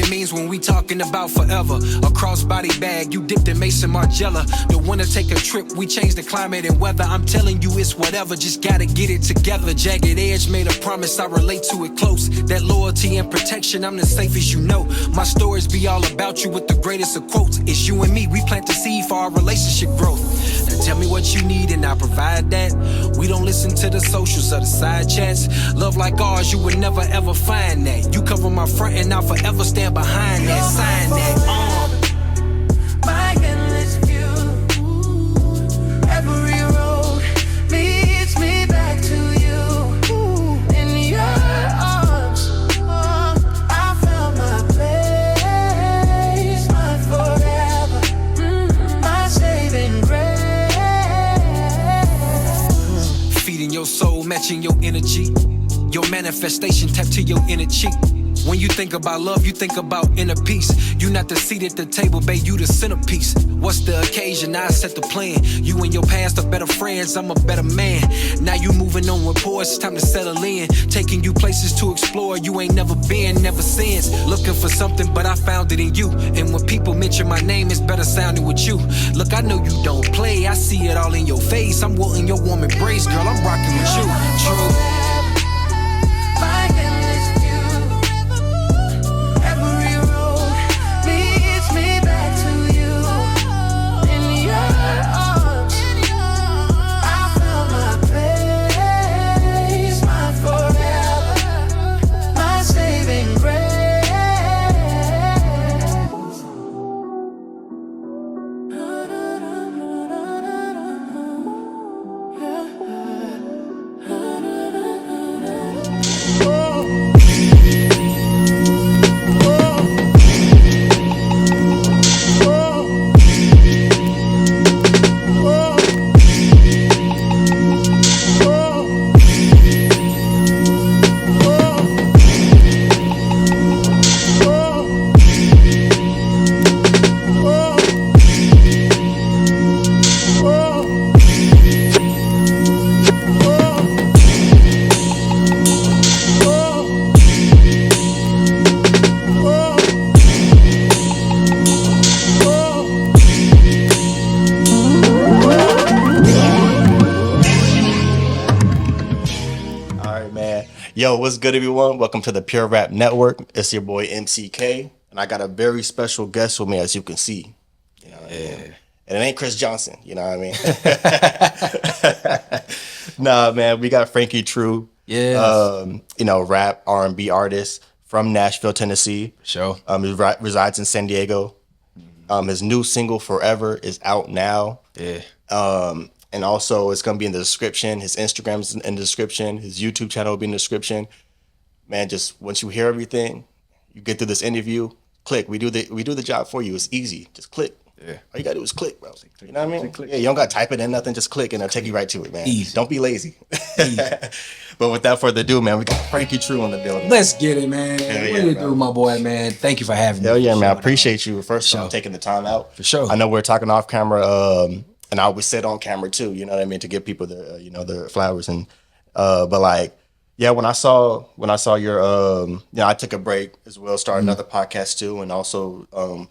it means when we talking about forever. A crossbody bag, you dipped in Mason Margiela. The winner take a trip, we change the climate and weather. I'm telling you it's whatever, just gotta get it together. Jagged Edge made a promise, I relate to it close. That loyalty and protection, I'm the safest you know. My stories be all about you with the greatest of quotes. It's you and me, we plant the seed for our relationship growth. Now tell me what you need and I'll provide that. We don't listen to the socials or the side chats. Love like ours, you would never ever find that. You cover my front and I'll forever stand behind that. Sign that. My endless view. Every road leads me back to you. In your arms, I found my place. My forever, my saving grace. Feeding your soul, matching your energy. Your manifestation tapped to your inner cheek. When you think about love, you think about inner peace. You not the seat at the table, babe, you the centerpiece. What's the occasion? I set the plan. You and your past are better friends, I'm a better man. Now you moving on with poise, it's time to settle in. Taking you places to explore you ain't never been, never since. Looking for something, but I found it in you. And when people mention my name, it's better sounding with you. Look, I know you don't play, I see it all in your face. I'm wanting your warm embrace, girl, I'm rocking with you. True. Yo, what's good, everyone? Welcome to the Pure Rap Network. It's your boy MCK, and I got a very special guest with me, as you can see. You know what I mean? And it ain't Chris Johnson, you know what I mean? Nah, man, we got Franky Treau. Yeah. Rap R&B artist from Nashville, Tennessee. Sure. He resides in San Diego. His new single, Forever, is out now. Yeah. And also, it's going to be in the description. His Instagram is in the description. His YouTube channel will be in the description. Man, just once you hear everything, you get through this interview, click. We do the job for you. It's easy. Just click. Yeah. All you got to do is click, bro. You know what I mean? Click. Yeah, you don't got to type it in, nothing. Just click, and it'll take you right to it, man. Easy. Don't be lazy. But without further ado, man, we got Franky Treau in the building. Let's get it, man. What do you do, my boy, man? Thank you for having me. Hell yeah, man. I appreciate you. First of all, taking the time out. For sure. I know we're talking off camera, and I always said on camera too, you know what I mean, to give people the their flowers and but like, yeah, when I saw your I took a break as well, started another podcast too, and also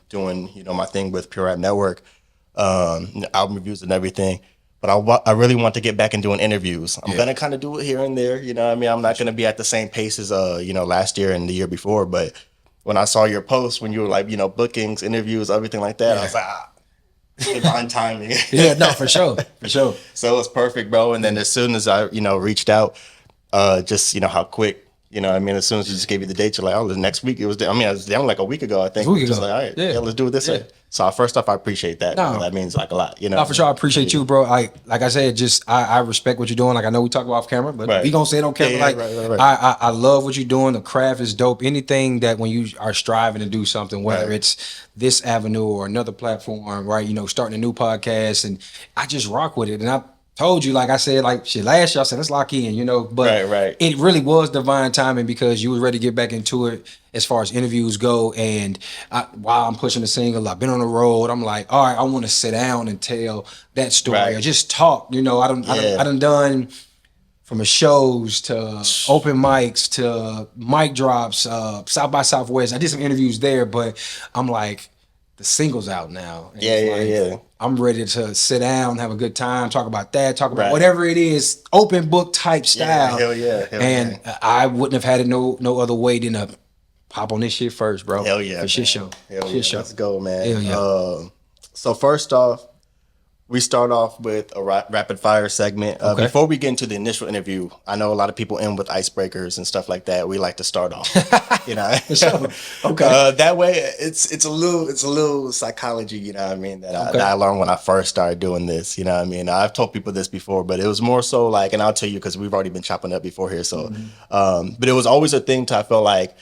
doing my thing with Pure Rap Network, album reviews and everything. But I really want to get back and doing interviews. I'm gonna kind of do it here and there, you know what I mean? I'm not gonna be at the same pace as last year and the year before, but when I saw your post when you were like, bookings, interviews, everything like that, I was like, divine timing. Yeah, no, for sure. So it was perfect, bro. And then as soon as I, reached out, just how quick, as soon as you just gave me the date, you're like, oh, the next week. I was down like a week ago, I think. Just like, all right, yeah, let's do it this way. So first off, I appreciate that. No. That means like a lot, No, for sure. I appreciate you, bro. Like I said, just I respect what you're doing. Like I know we talk about off camera, but we gonna say it on camera. Right. I love what you're doing. The craft is dope. Anything that when you are striving to do something, whether it's this avenue or another platform, right? Starting a new podcast, and I just rock with it. And I told you, like I said, like shit, last year I said let's lock in, but it really was divine timing because you was ready to get back into it as far as interviews go. And while I'm pushing the single, I've been on the road. I'm like, all right, I want to sit down and tell that story or just talk. I done from the shows to open mics to mic drops, South by Southwest. I did some interviews there, but I'm like, the single's out now. And Yeah. I'm ready to sit down, have a good time, talk about that, talk about whatever it is, open book type style. Hell yeah. I wouldn't have had it no other way than to pop on this shit first, bro. Hell yeah. For shit show. Hell yeah. Show. Let's go, man. Hell yeah. So first off, we start off with a rapid fire segment. Before we get into the initial interview, I know a lot of people end with icebreakers and stuff like that. We like to start off, you know. Okay. That way, it's a little psychology, you know what I mean, that I learned when I first started doing this. You know what I mean. I've told people this before, but it was more so like, and I'll tell you because we've already been chopping up before here. So, but it was always a thing. I felt like,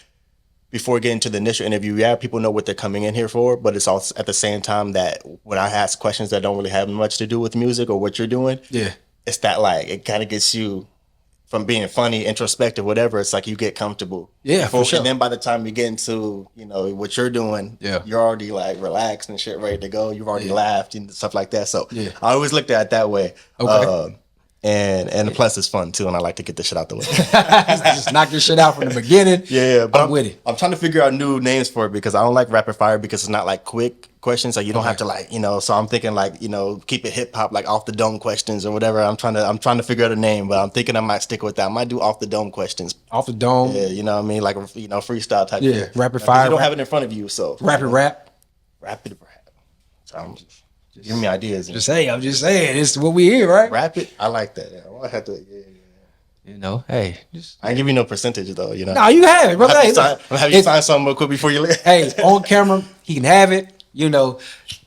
before getting to the initial interview, people know what they're coming in here for, but it's also at the same time that when I ask questions that don't really have much to do with music or what you're doing, it's that like, it kind of gets you from being funny, introspective, whatever. It's like you get comfortable. Yeah, for sure. And then by the time you get into, you know, what you're doing, you're already like relaxed and shit, ready to go. You've already laughed and stuff like that. So I always looked at it that way. Okay. And plus it's fun too, and I like to get this shit out the way. Just knock this shit out from the beginning. Yeah, but I'm with it. I'm trying to figure out new names for it because I don't like rapid fire because it's not like quick questions, so you don't have to like, you know. So I'm thinking like, you know, keep it hip hop, like off the dome questions or whatever. I'm trying to figure out a name, but I'm thinking I might stick with that. I might do off the dome questions. Off the dome. Yeah, you know what I mean, like, you know, freestyle type. Yeah, shit. rapid fire. You don't have it in front of you, so Rapid rap. Rapid rap. So I'm just giving me ideas. I'm just saying, it's what we hear, right? Rapid. I like that. Yeah, I have to. You know, hey, I ain't give you no percentage though. You know. No, you have it, brother. I'm have you sign something real quick before you leave. Hey, on camera, he can have it. You know,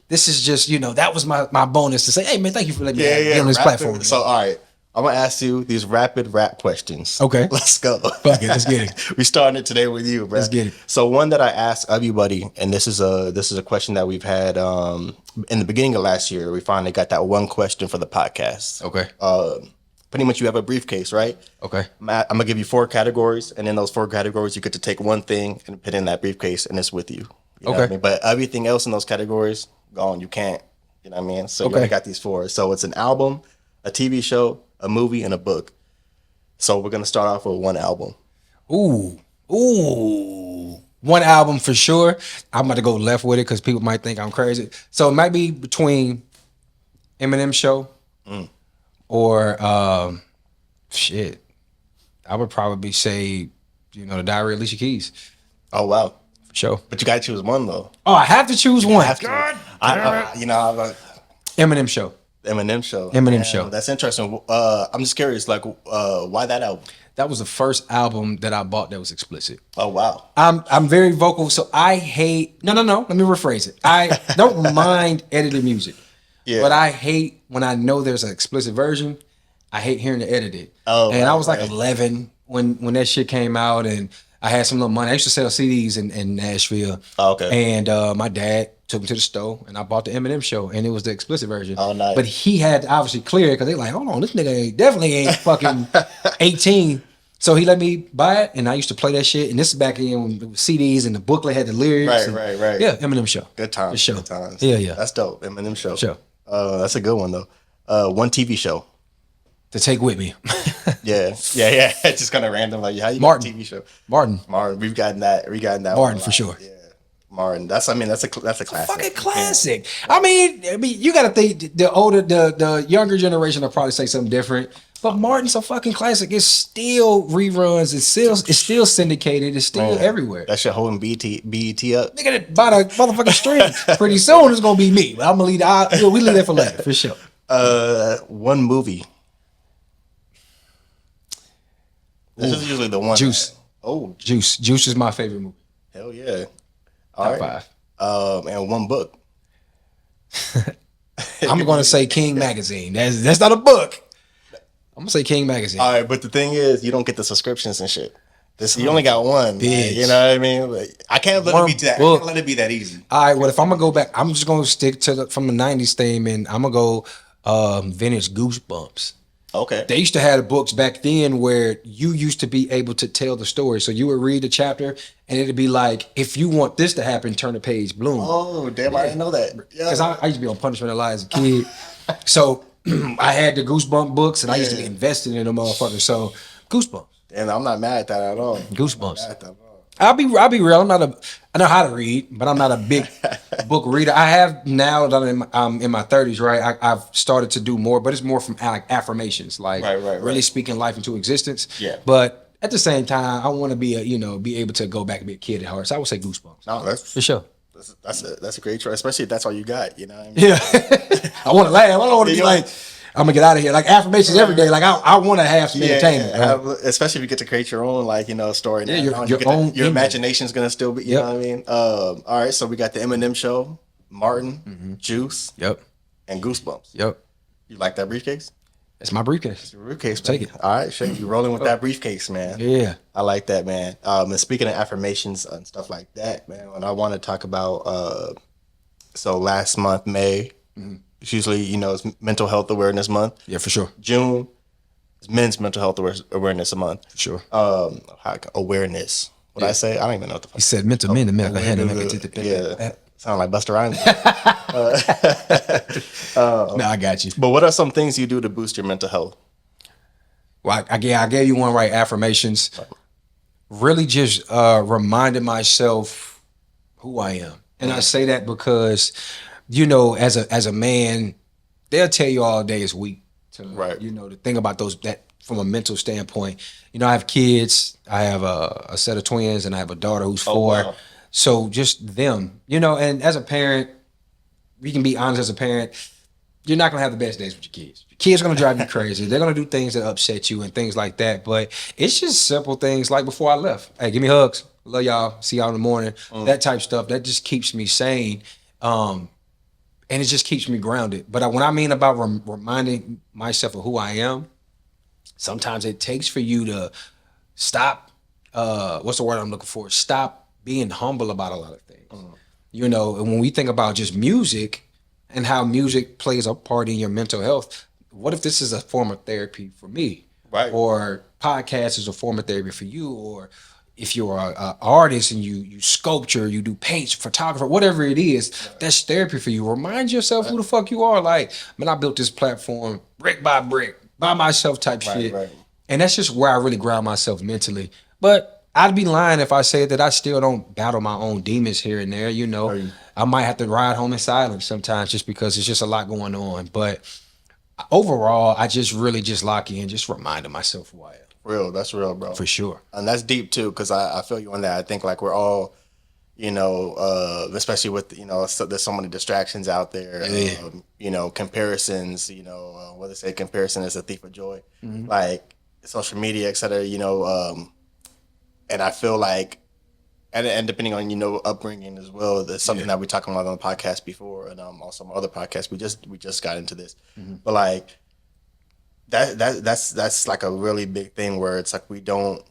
this is just, you know, that was my bonus to say, hey man, thank you for letting me be on this platform. So all right, I'm gonna ask you these rapid rap questions. Okay, let's go. Fuck it, let's get it. We starting it today with you, bro. Let's get it. So one that I asked everybody, and this is a question that we've had in the beginning of last year. We finally got that one question for the podcast. Okay. Pretty much you have a briefcase, right? Okay. I'm gonna give you 4 categories, and in those 4 categories, you get to take one thing and put in that briefcase, and it's with you. You know what I mean? But everything else in those categories, gone. You can't. You know what I mean? So you only got these 4. So it's an album, a TV show, a movie, and a book. So we're gonna start off with one album. Ooh. One album for sure. I'm about to go left with it because people might think I'm crazy. So it might be between Eminem show. Or shit, I would probably say, you know, The Diary of Alicia Keys. Oh wow, for sure. But you gotta choose one though. Oh, I have to choose one. God, Eminem show. Eminem show. Eminem show. That's interesting. I'm just curious, like, why that album? That was the first album that I bought that was explicit. Oh wow. I'm very vocal, so I hate. No. Let me rephrase it. I don't mind edited music. Yeah. But I hate when I know there's an explicit version. I hate hearing it edited. Oh, and I was like 11 when that shit came out, and I had some little money. I used to sell CDs in Nashville. Oh, okay. And my dad took me to the store, and I bought the Eminem show, and it was the explicit version. Oh, nice. But he had to obviously clear it because they like, hold on, this nigga definitely ain't fucking 18. So he let me buy it, and I used to play that shit. And this is back in when it was CDs and the booklet had the lyrics. Right. Yeah, Eminem show. Good times. Show. Good times. Yeah. That's dope. Eminem show. Show. That's a good one though. One TV show to take with me. yeah. Just kind of random, like how you Martin. got a TV show. Martin. We've gotten that. Martin for sure. Yeah. Martin. That's a classic. Fucking classic. Yeah. I mean, you got to think the younger generation will probably say something different. But Martin's a fucking classic. It's still reruns. It's still syndicated. It's still everywhere. That shit holding BET up. Nigga, by the motherfucking street. Pretty soon it's gonna be me. But I'm gonna leave. We leave that for later for sure. One movie. This is usually the one. Juice. Juice. Juice is my favorite movie. Hell yeah. Top 5. And one book. I'm gonna say King Magazine. That's not a book. I'm gonna say King Magazine. All right, but the thing is, you don't get the subscriptions and shit. You only got one. Like, you know what I mean? Like, I can't let it be that easy. All right, well, if I'm gonna go back, I'm just gonna stick to from the '90s theme, and I'm gonna go vintage Goosebumps. Okay. They used to have books back then where you used to be able to tell the story. So you would read the chapter, and it'd be like, if you want this to happen, turn the page, bloom. Oh, damn! I didn't know that. Because I used to be on Punishment of Lies as a kid. So I had the Goosebump books, and I used to be invested in them motherfuckers. So Goosebumps. And I'm not mad at that at all. Goosebumps. I'll be real. I know how to read, but I'm not a big book reader. I have now that I'm in my 30s, right? I've started to do more, but it's more from like affirmations, like really speaking life into existence. Yeah. But at the same time, I want to be be able to go back and be a kid at heart. So I would say Goosebumps. No, that's for sure. That's a great choice, especially if that's all you got. You know what I mean? Yeah. I want to laugh. I don't want to be like, I'm gonna get out of here. Like affirmations every day. Like I want to have some entertainment, right? Especially if you get to create your own, like story. Yeah, your imagination is gonna still be. You know what I mean? All right, so we got the Eminem show, Martin, Juice, and Goosebumps. Yep. You like that briefcase? It's my briefcase. It's your briefcase. Take it. All right, Shane, you rolling with that briefcase, man. Yeah, I like that, man. And speaking of affirmations and stuff like that, man, and I want to talk about. So last month, May. It's usually, it's Mental Health Awareness Month. Yeah, for sure. June is Men's Mental Health Awareness Month. For sure. Awareness. What I say? I don't even know what the fuck. He said mental men. Yeah. Sound like Busta Rhymes. No, I got you. But what are some things you do to boost your mental health? Well, I gave you one right. Affirmations. Really just reminding myself who I am. And I say that because as a man, they'll tell you all day is weak to to think about that from a mental standpoint. I have kids, I have a set of twins, and I have a daughter who's 4. Wow. So just them, and as a parent, we can be honest as a parent, you're not gonna have the best days with your kids. Your kids are gonna drive you crazy. They're gonna do things that upset you and things like that. But it's just simple things like before I left. Hey, give me hugs. Love y'all. See y'all in the morning. That type of stuff. That just keeps me sane. And it just keeps me grounded. But when I mean about reminding myself of who I am, sometimes it takes for you to stop. What's the word I'm looking for? Stop being humble about a lot of things. And when we think about just music and how music plays a part in your mental health, what if this is a form of therapy for me? Right. Or podcast is a form of therapy for you, or if you're an artist and you sculpture, you do paints, photographer, whatever it is, that's therapy for you. Remind yourself who the fuck you are. Like, man, I built this platform brick by brick, by myself type shit. Right. And that's just where I really ground myself mentally. But I'd be lying if I said that I still don't battle my own demons here and there. I might have to ride home in silence sometimes just because it's just a lot going on. But overall, I just really just lock in, just reminding myself who I am. Real, that's real, bro. For sure. And that's deep too, because I feel you on that. I think like we're all, especially with, there's so many distractions out there, comparisons, what they say, comparison is a thief of joy, like social media, et cetera, and I feel like, and depending on, upbringing as well, there's something that we talked about on the podcast before, and also my other podcast, we just got into this, but like, that's like a really big thing where it's like we don't.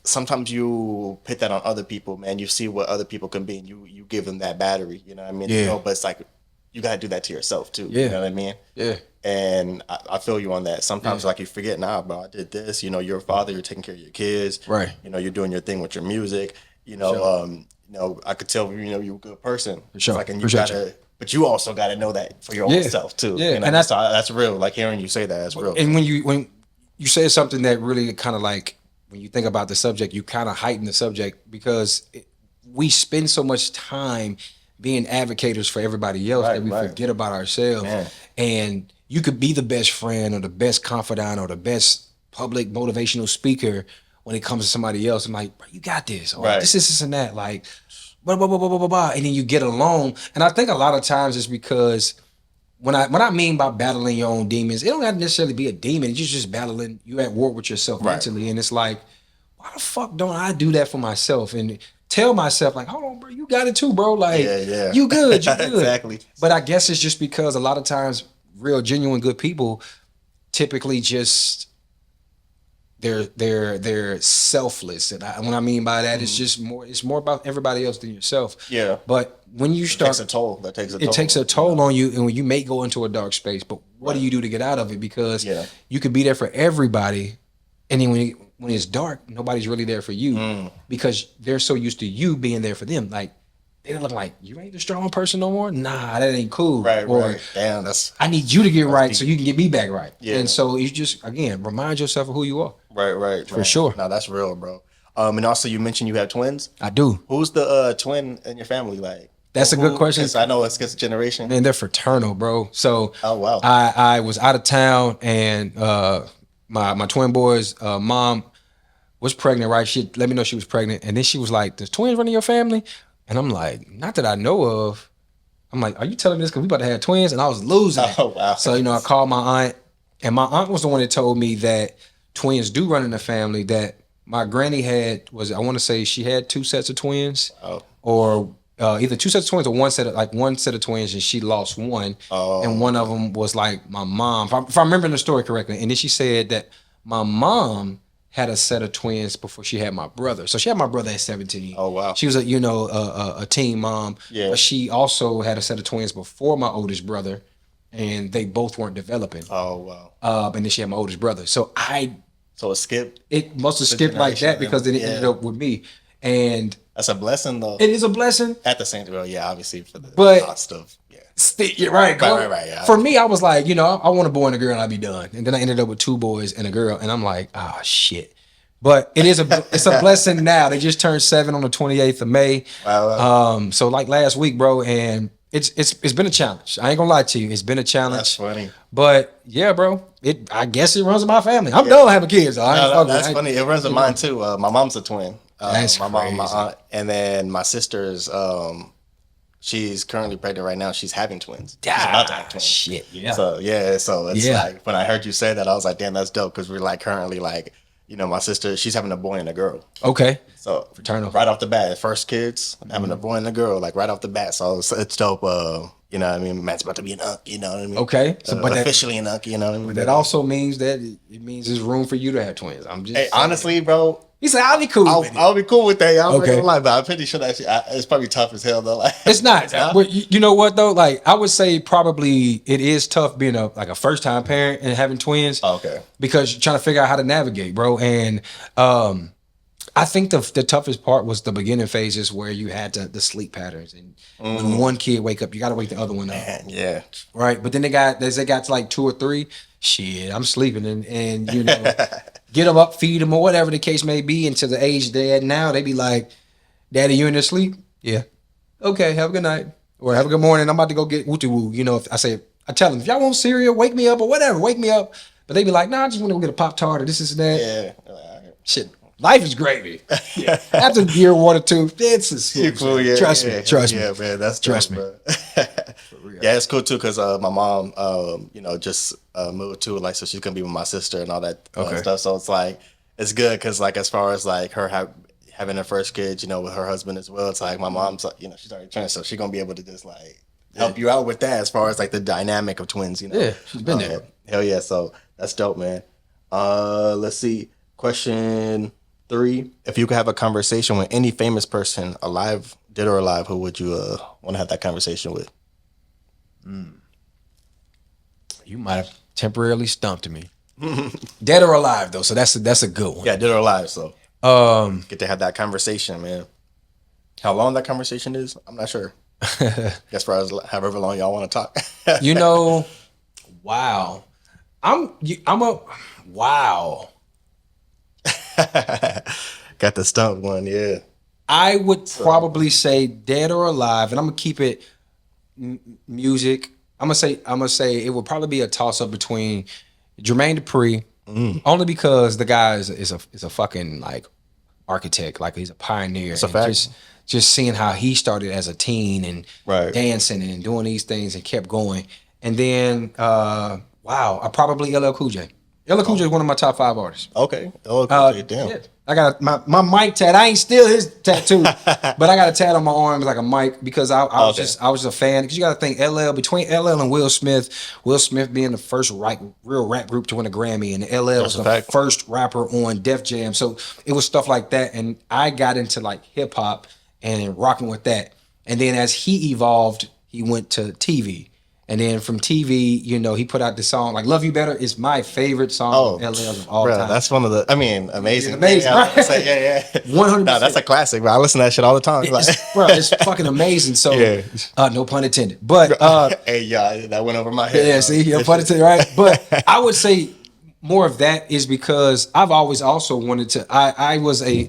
Sometimes you put that on other people, man. You see what other people can be, and you give them that battery. You know what I mean? Yeah. But it's like you gotta do that to yourself too. Yeah. You know what I mean? Yeah. And I feel you on that. Sometimes like you forget, nah, bro, I did this. You're a father. You're taking care of your kids. Right. You're doing your thing with your music. Sure. I could tell you're a good person. Sure. Like, and you gotta. But you also got to know that for your own self too. Yeah, and that's real. Like hearing you say that, that's real. And when you say something that really kind of like, when you think about the subject, you kind of heighten the subject because we spend so much time being advocates for everybody else that we forget about ourselves. Man. And you could be the best friend or the best confidant or the best public motivational speaker when it comes to somebody else. I'm like, bro, you got this. Or this and that. Like, blah, blah, blah, blah, blah, blah, blah. And then you get alone. And I think a lot of times it's because when I mean by battling your own demons, it don't have to necessarily be a demon. You're just battling, you're at war with yourself mentally. And it's like, why the fuck don't I do that for myself? And tell myself, like, hold on, bro, you got it too, bro. Like, you good. Exactly. But I guess it's just because a lot of times real, genuine, good people typically just, they're selfless, and when I mean by that, it's more about everybody else than yourself. Yeah. But when you start, that takes a toll on you, and when you may go into a dark space. But what do you do to get out of it? Because you could be there for everybody, and then when it's dark, nobody's really there for you because they're so used to you being there for them. Like they look like, you ain't the strong person no more. Nah, that ain't cool. Right, or, right. Damn, I need you to get right deep. so you can get me back right. Yeah. And so you just, again, remind yourself of who you are. Right. For sure. No, that's real, bro. And also you mentioned you have twins. I do. Who's the twin in your family like? That's a good question. 'Cause I know it's a generation. Man, they're fraternal, bro. So Oh, wow. I was out of town and my twin boy's mom was pregnant, right? She let me know she was pregnant. And then she was like, "Does twins run in your family?" And I'm like, "Not that I know of." I'm like, "Are you telling me this because we about to have twins?" And I was losing it. Oh, wow. So, I called my aunt, and my aunt was the one that told me that twins do run in the family, that my granny I want to say she had 2 sets of twins. Oh. Or either 2 sets of twins or one set of twins, and she lost one. Oh. And one of them was like my mom, if I'm remembering the story correctly. And then she said that my mom had a set of twins before she had my brother. So she had my brother at 17. Oh, wow. She was a teen mom. Yeah. But she also had a set of twins before my oldest brother, and they both weren't developing. Oh, wow. And then she had my oldest brother. So it skipped. It must have skipped like that because then it ended up with me. And that's a blessing, though. it is a blessing. At the same time, yeah, obviously for the cost of, yeah. You're right. Right. Yeah. For me, I was like, I want a boy and a girl and I'll be done. And then I ended up with 2 boys and a girl, and I'm like, shit. But it's a blessing now. They just turned 7 on the 28th of May. Wow. So like last week, bro, and it's been a challenge. I ain't gonna lie to you. It's been a challenge. That's funny. But yeah, bro, I guess it runs in my family. I'm done having kids. That's funny. It runs in mine too. My mom's a twin. That's my crazy. mom, my aunt, and then my sister's. She's currently pregnant right now. She's having twins. She's about to have twins. Shit. Yeah. So it's like when I heard you say that, I was like, damn, that's dope, because we're like currently like, my sister, she's having a boy and a girl. Okay. So fraternal. Right off the bat, first kids, having a boy and a girl, like right off the bat. So it's dope. You know what I mean? Matt's about to be an unk, you know what I mean? Okay. So, but officially an unk, you know what I mean? But that also means that it means there's room for you to have twins. I'm just honestly, bro. He said, I'll be cool with it. I'll be cool with that. I'm not Okay. gonna lie, but I'm pretty sure that it's probably tough as hell though. Like, It's not. But you know what though? Like I would say probably it is tough being a first time parent and having twins. Okay. Because you're trying to figure out how to navigate, bro. And I think the toughest part was the beginning phases where you had the sleep patterns, and when one kid wake up, you got to wake the other one up. Man, yeah. Right. But then as they got to like 2 or 3, shit, I'm sleeping and get them up, feed them, or whatever the case may be. And to the age they're at now, they be like, "Daddy, you in there sleep? Yeah. Okay, have a good night. Or have a good morning. I'm about to go get wooty woo." If I tell them, if y'all want cereal, wake me up or whatever, wake me up. But they be like, "Nah, I just want to go get a Pop-Tart or this and that." Yeah. Shit. Life is gravy. Yeah. After year 1 or 2, it's cool. Yeah, trust me. Yeah, man, that's trust dope, me. Bro. Yeah, it's cool too because my mom, just moved too, like, so she's gonna be with my sister and all that stuff. So it's like it's good because like as far as like her having her first kid, with her husband as well, it's like my mom's, she's already trans, so she's gonna be able to just like help you out with that as far as like the dynamic of twins. Yeah, she's been there. Hell yeah, so that's dope, man. Let's see, question 3: if you could have a conversation with any famous person, alive, dead or alive, who would you want to have that conversation with? You might have temporarily stumped me. Dead or alive though, so that's a good one. Yeah, dead or alive. So get to have that conversation, man. How long that conversation is, I'm not sure. As far as however long y'all want to talk. Wow. Wow. Got the stump one, yeah. I would probably say dead or alive, and I'm gonna keep it music. I'm gonna say it would probably be a toss up between Jermaine Dupri, only because the guy is a fucking like architect, like he's a pioneer. It's a fact. Just seeing how he started as a teen and right. dancing and doing these things and kept going. And then I probably LL Cool J. LL Cool J is one of my top 5 artists. Okay. LL Cool J, damn. Yeah. I got my mic tat. I ain't steal his tattoo, but I got a tat on my arm like a mic because I was just a fan. Because you got to think between LL and Will Smith being the first real rap group to win a Grammy, and LL was the first rapper on Def Jam. So it was stuff like that, and I got into like hip hop and rocking with that. And then as he evolved, he went to TV. And then from TV, you know, he put out the song like "Love You Better" is my favorite song of LL of all time. That's one of the. I mean, amazing. Amazing, right? Yeah. 100%. No, that's a classic. Bro. I listen to that shit all the time. It's fucking amazing. So, no pun intended. But hey, yeah, that went over my head. Yeah, see, no pun intended, right? But I would say more of that is because I've always also wanted to. I was a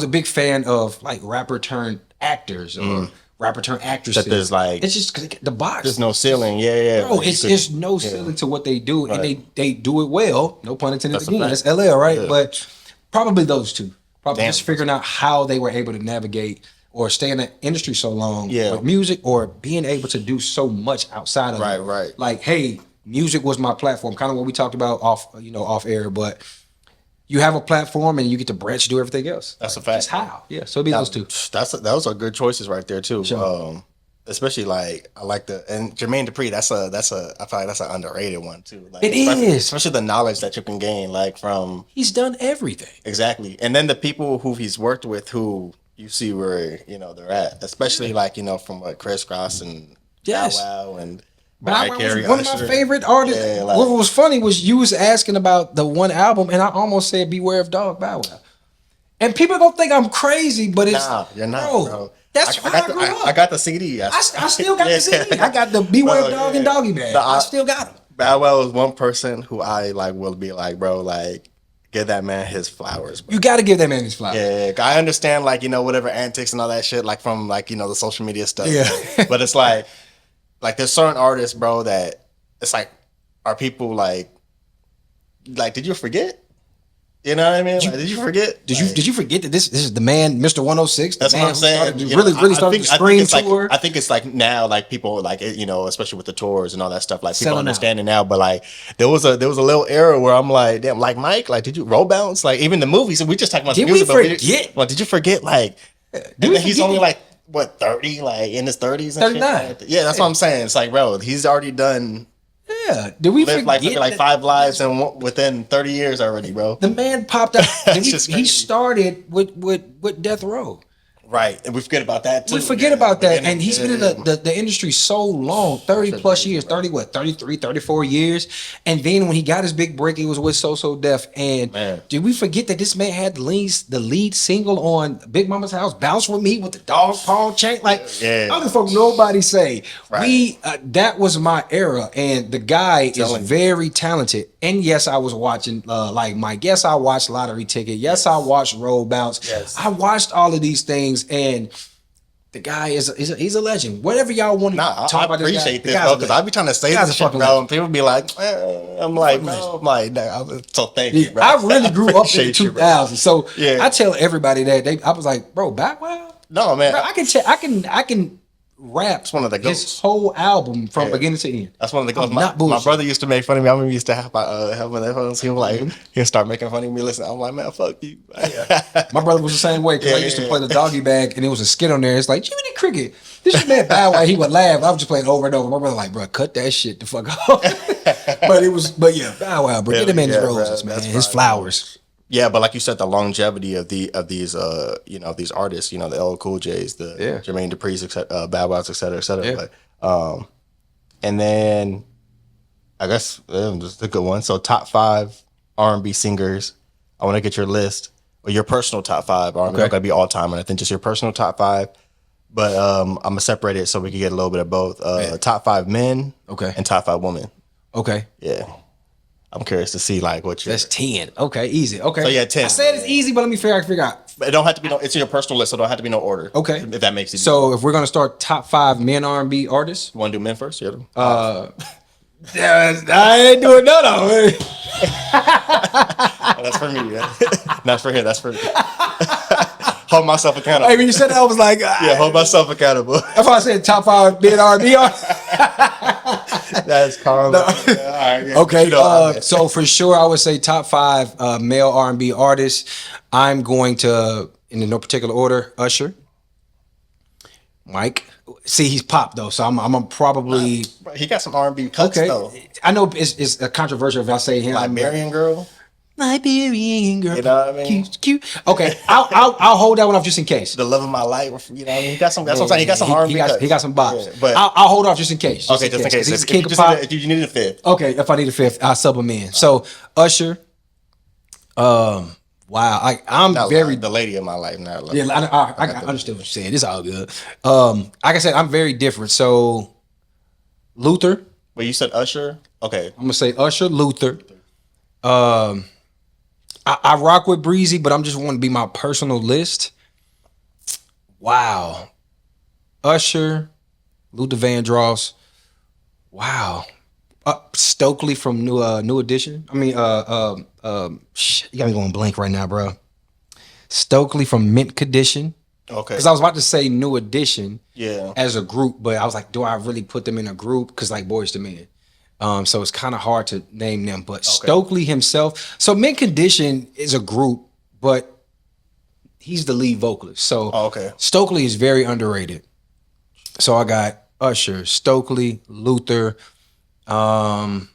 big fan of like rapper turned actors or rapper turned actresses. That there's like it's just the box. There's no ceiling. Yeah. Bro, it's no ceiling to what they do, and they do it well. No pun intended. Again, that's LL, right? Yeah. But probably those two. Probably just figuring out how they were able to navigate or stay in the industry so long with music, or being able to do so much outside of it. Right. Like, hey, music was my platform. Kind of what we talked about off air, but. You have a platform and you get to branch do everything else. That's a fact. That's how. Yeah. So it'd be those two. Those are good choices right there too. Sure. Especially like I like and Jermaine Dupri. I feel like that's an underrated one too. Like, it is. Especially the knowledge that you can gain like from. He's done everything. Exactly, and then the people who he's worked with, who you see where they're at, especially like from Chris Cross and Bow Wow and. Bow Wow was one of my favorite artists. Yeah, like, what was funny was you was asking about the one album, and I almost said "Beware of Dog" Bow Wow. And people don't think I'm crazy, but it's you're not, bro. That's how I grew up. I got the CD. I still got the CD. I got the "Beware of Dog" and Doggy Bag. I still got them. Bow Wow is one person who I like will be like, bro, like. Give that man his flowers, bro. You got to give that man his flowers. Yeah, I understand, like whatever antics and all that shit, like from like the social media stuff. Yeah, but it's like there's certain artists, bro, that it's like, are people like did you forget? You know what I mean? Did you forget? Did you forget that this is the man, Mr. 106? That's what I'm saying. Really started the screen tour. I think it's like now, like people like especially with the tours and all that stuff. Like people understand it now, but like there was a little era where I'm like, damn, like Mike, like did you roll bounce? Like even the movies. We just talking about. Did we forget? Did you forget? Like, he's only like what 30, like in his 30s and 39. shit. Yeah, that's what I'm saying. It's like, bro, he's already done. Yeah, did we forget like 5 lives and within 30 years already, bro? The man popped up. He started with Death Row. Right, and we forget about that too. We forget about that, and he's been in the industry so long, 30 plus years, 33, 34 years, and then when he got his big break, he was with So Def, and did we forget that this man had the lead single on Big Mama's House, Bounce With Me with the dog paw chain? Like, I don't fuck nobody say. Right. That was my era, and the guy is very talented, and yes, I was watching like Mike, yes, I watched Lottery Ticket, yes, I watched Roll Bounce, I watched all of these things. And the guy he's a legend. Whatever y'all want to talk about this guy. I appreciate this, bro, because I be trying to say this shit, bro, and people be like, I'm like, so thank you, bro. I really grew up in the 2000s, so I tell everybody that I was like, bro, Bow Wow. No, man, bro, I can rap his whole album from beginning to end. That's one of the goals. My brother used to make fun of me. I remember he used to have my headphones. He was like, he'll start making fun of me. Listen, I'm like, man, fuck you. My brother was the same way because I used to play the Doggy Bag, and it was a skit on there. It's like Jiminy Cricket. This is man Bow Wow. He would laugh. I was just playing over and over. My brother like, bro, cut that shit the fuck off. but yeah, Bow Wow, bro, get him in his roses, man. His flowers. Yeah, but like you said, the longevity of these these artists, the LL Cool J's, the Jermaine Dupri's, Bow Wow's, et cetera, et cetera. Yeah. But, and then I guess just a good one. So top 5 R&B singers. I want to get your list or your personal top 5 R&B. Not gonna be all time, and I think just your personal top 5. But I'm gonna separate it so we can get a little bit of both. Top 5 men, and top 5 women. Okay. Yeah. I'm curious to see like what you're. That's 10. Okay, easy. Okay. So yeah, 10. I said it's easy, but let me figure out. It don't have to be it's in your personal list, so it don't have to be no order. Okay. If that makes it. So if we're gonna start top 5 men R&B artists, you want to do men first? Yeah. I ain't doing none of it. That's for me. Not for him. That's for me. Hold myself accountable. Hey, when you said that, I was like, hold myself accountable. That's why I said top 5 men R&B artists. That's calm. No. Right, okay, so for sure, I would say top 5 male R&B artists. I'm going to, in no particular order, Usher, Mike. See, he's pop though, so I'm probably. He got some R&B cuts though. I know it's controversial if I say him. Like Marion Girl. Liberian girl. You know what I mean? Cute. Okay, I'll hold that one off just in case. The love of my life. You know what I mean? He got some. That's what I'm saying. He got some R&B. He got some bops. Yeah, but I'll hold off just in case. Okay, just in case. He's If king you of just pop. if you need a fifth. Okay, if I need a fifth, I'll sub him in. So Usher. Wow, I'm Not very the lady of my life. Not like, yeah. I understand what you're saying. It's all good. Like I said, I'm very different. So Luther. But you said Usher. Okay, I'm gonna say Usher, Luther. I rock with Breezy, but I'm just want to be my personal list. Wow, Usher, Luther Vandross. Wow, Stokely from New Edition. I mean, you got me going blank right now, bro. Stokely from Mint Condition. okay. Because I was about to say New Edition, Yeah. as a group, but I was like, do I really put them in a group? Because like Boyz II Men. So it's kind of hard to name them. But Stokely himself. So Mint Condition is a group, but he's the lead vocalist. So Stokely is very underrated. So I got Usher, Stokely, Luther. I'm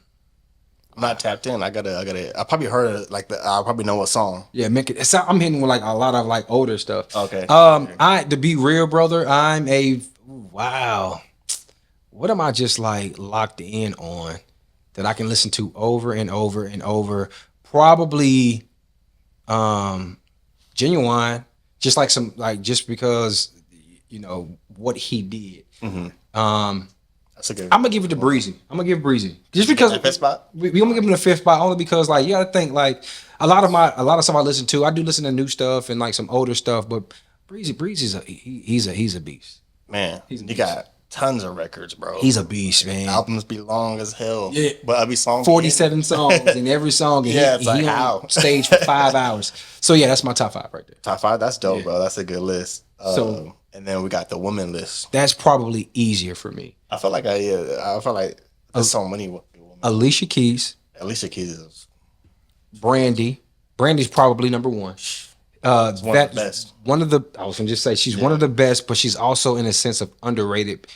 not tapped in. I probably heard it, like I probably know what song. Yeah, I'm hitting with like a lot of like older stuff. Okay. To be real, brother, I'm a wow. What am I just like locked in on that I can listen to over and over and over? Probably Genuine, just like just because you know what he did. Mm-hmm. That's a good. I'm gonna give it to Breezy. I'm gonna give Breezy just because fifth spot. We gonna give him the fifth spot only because like you gotta think like a lot of stuff I listen to. I do listen to new stuff and like some older stuff, but Breezy's he's a beast. Man, he got tons of records, bro. He's a beast, man. Albums be long as hell. Yeah, but every song 47 songs and every song. And yeah, it's like he how on stage for 5 hours. So yeah, that's my top 5 right there. Top 5, that's dope, bro. That's a good list. So and then we got the woman list. That's probably easier for me. I feel like there's so many women. Alicia Keys. Alicia Keys is Brandy. Brandy's probably number 1. one of the best. I was gonna just say she's one of the best, but she's also in a sense of underrated.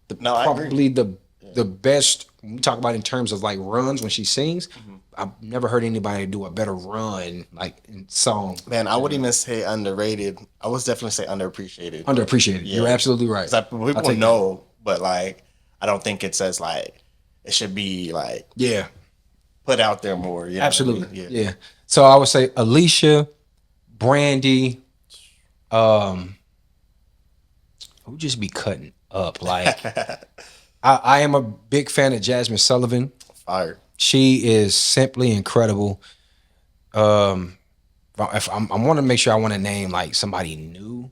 Probably the best when we talk about in terms of like runs when she sings. Mm-hmm. I've never heard anybody do a better run like in song. Man, I wouldn't even say underrated. I would definitely say underappreciated. Underappreciated. Yeah. You're absolutely right. People know, but like I don't think it says like it should be like put out there more. You know absolutely. What I mean? Yeah. So I would say Alicia, Brandy, who just be cutting up like. I am a big fan of Jasmine Sullivan. Fire. She is simply incredible. If I want to make sure I want to name like somebody new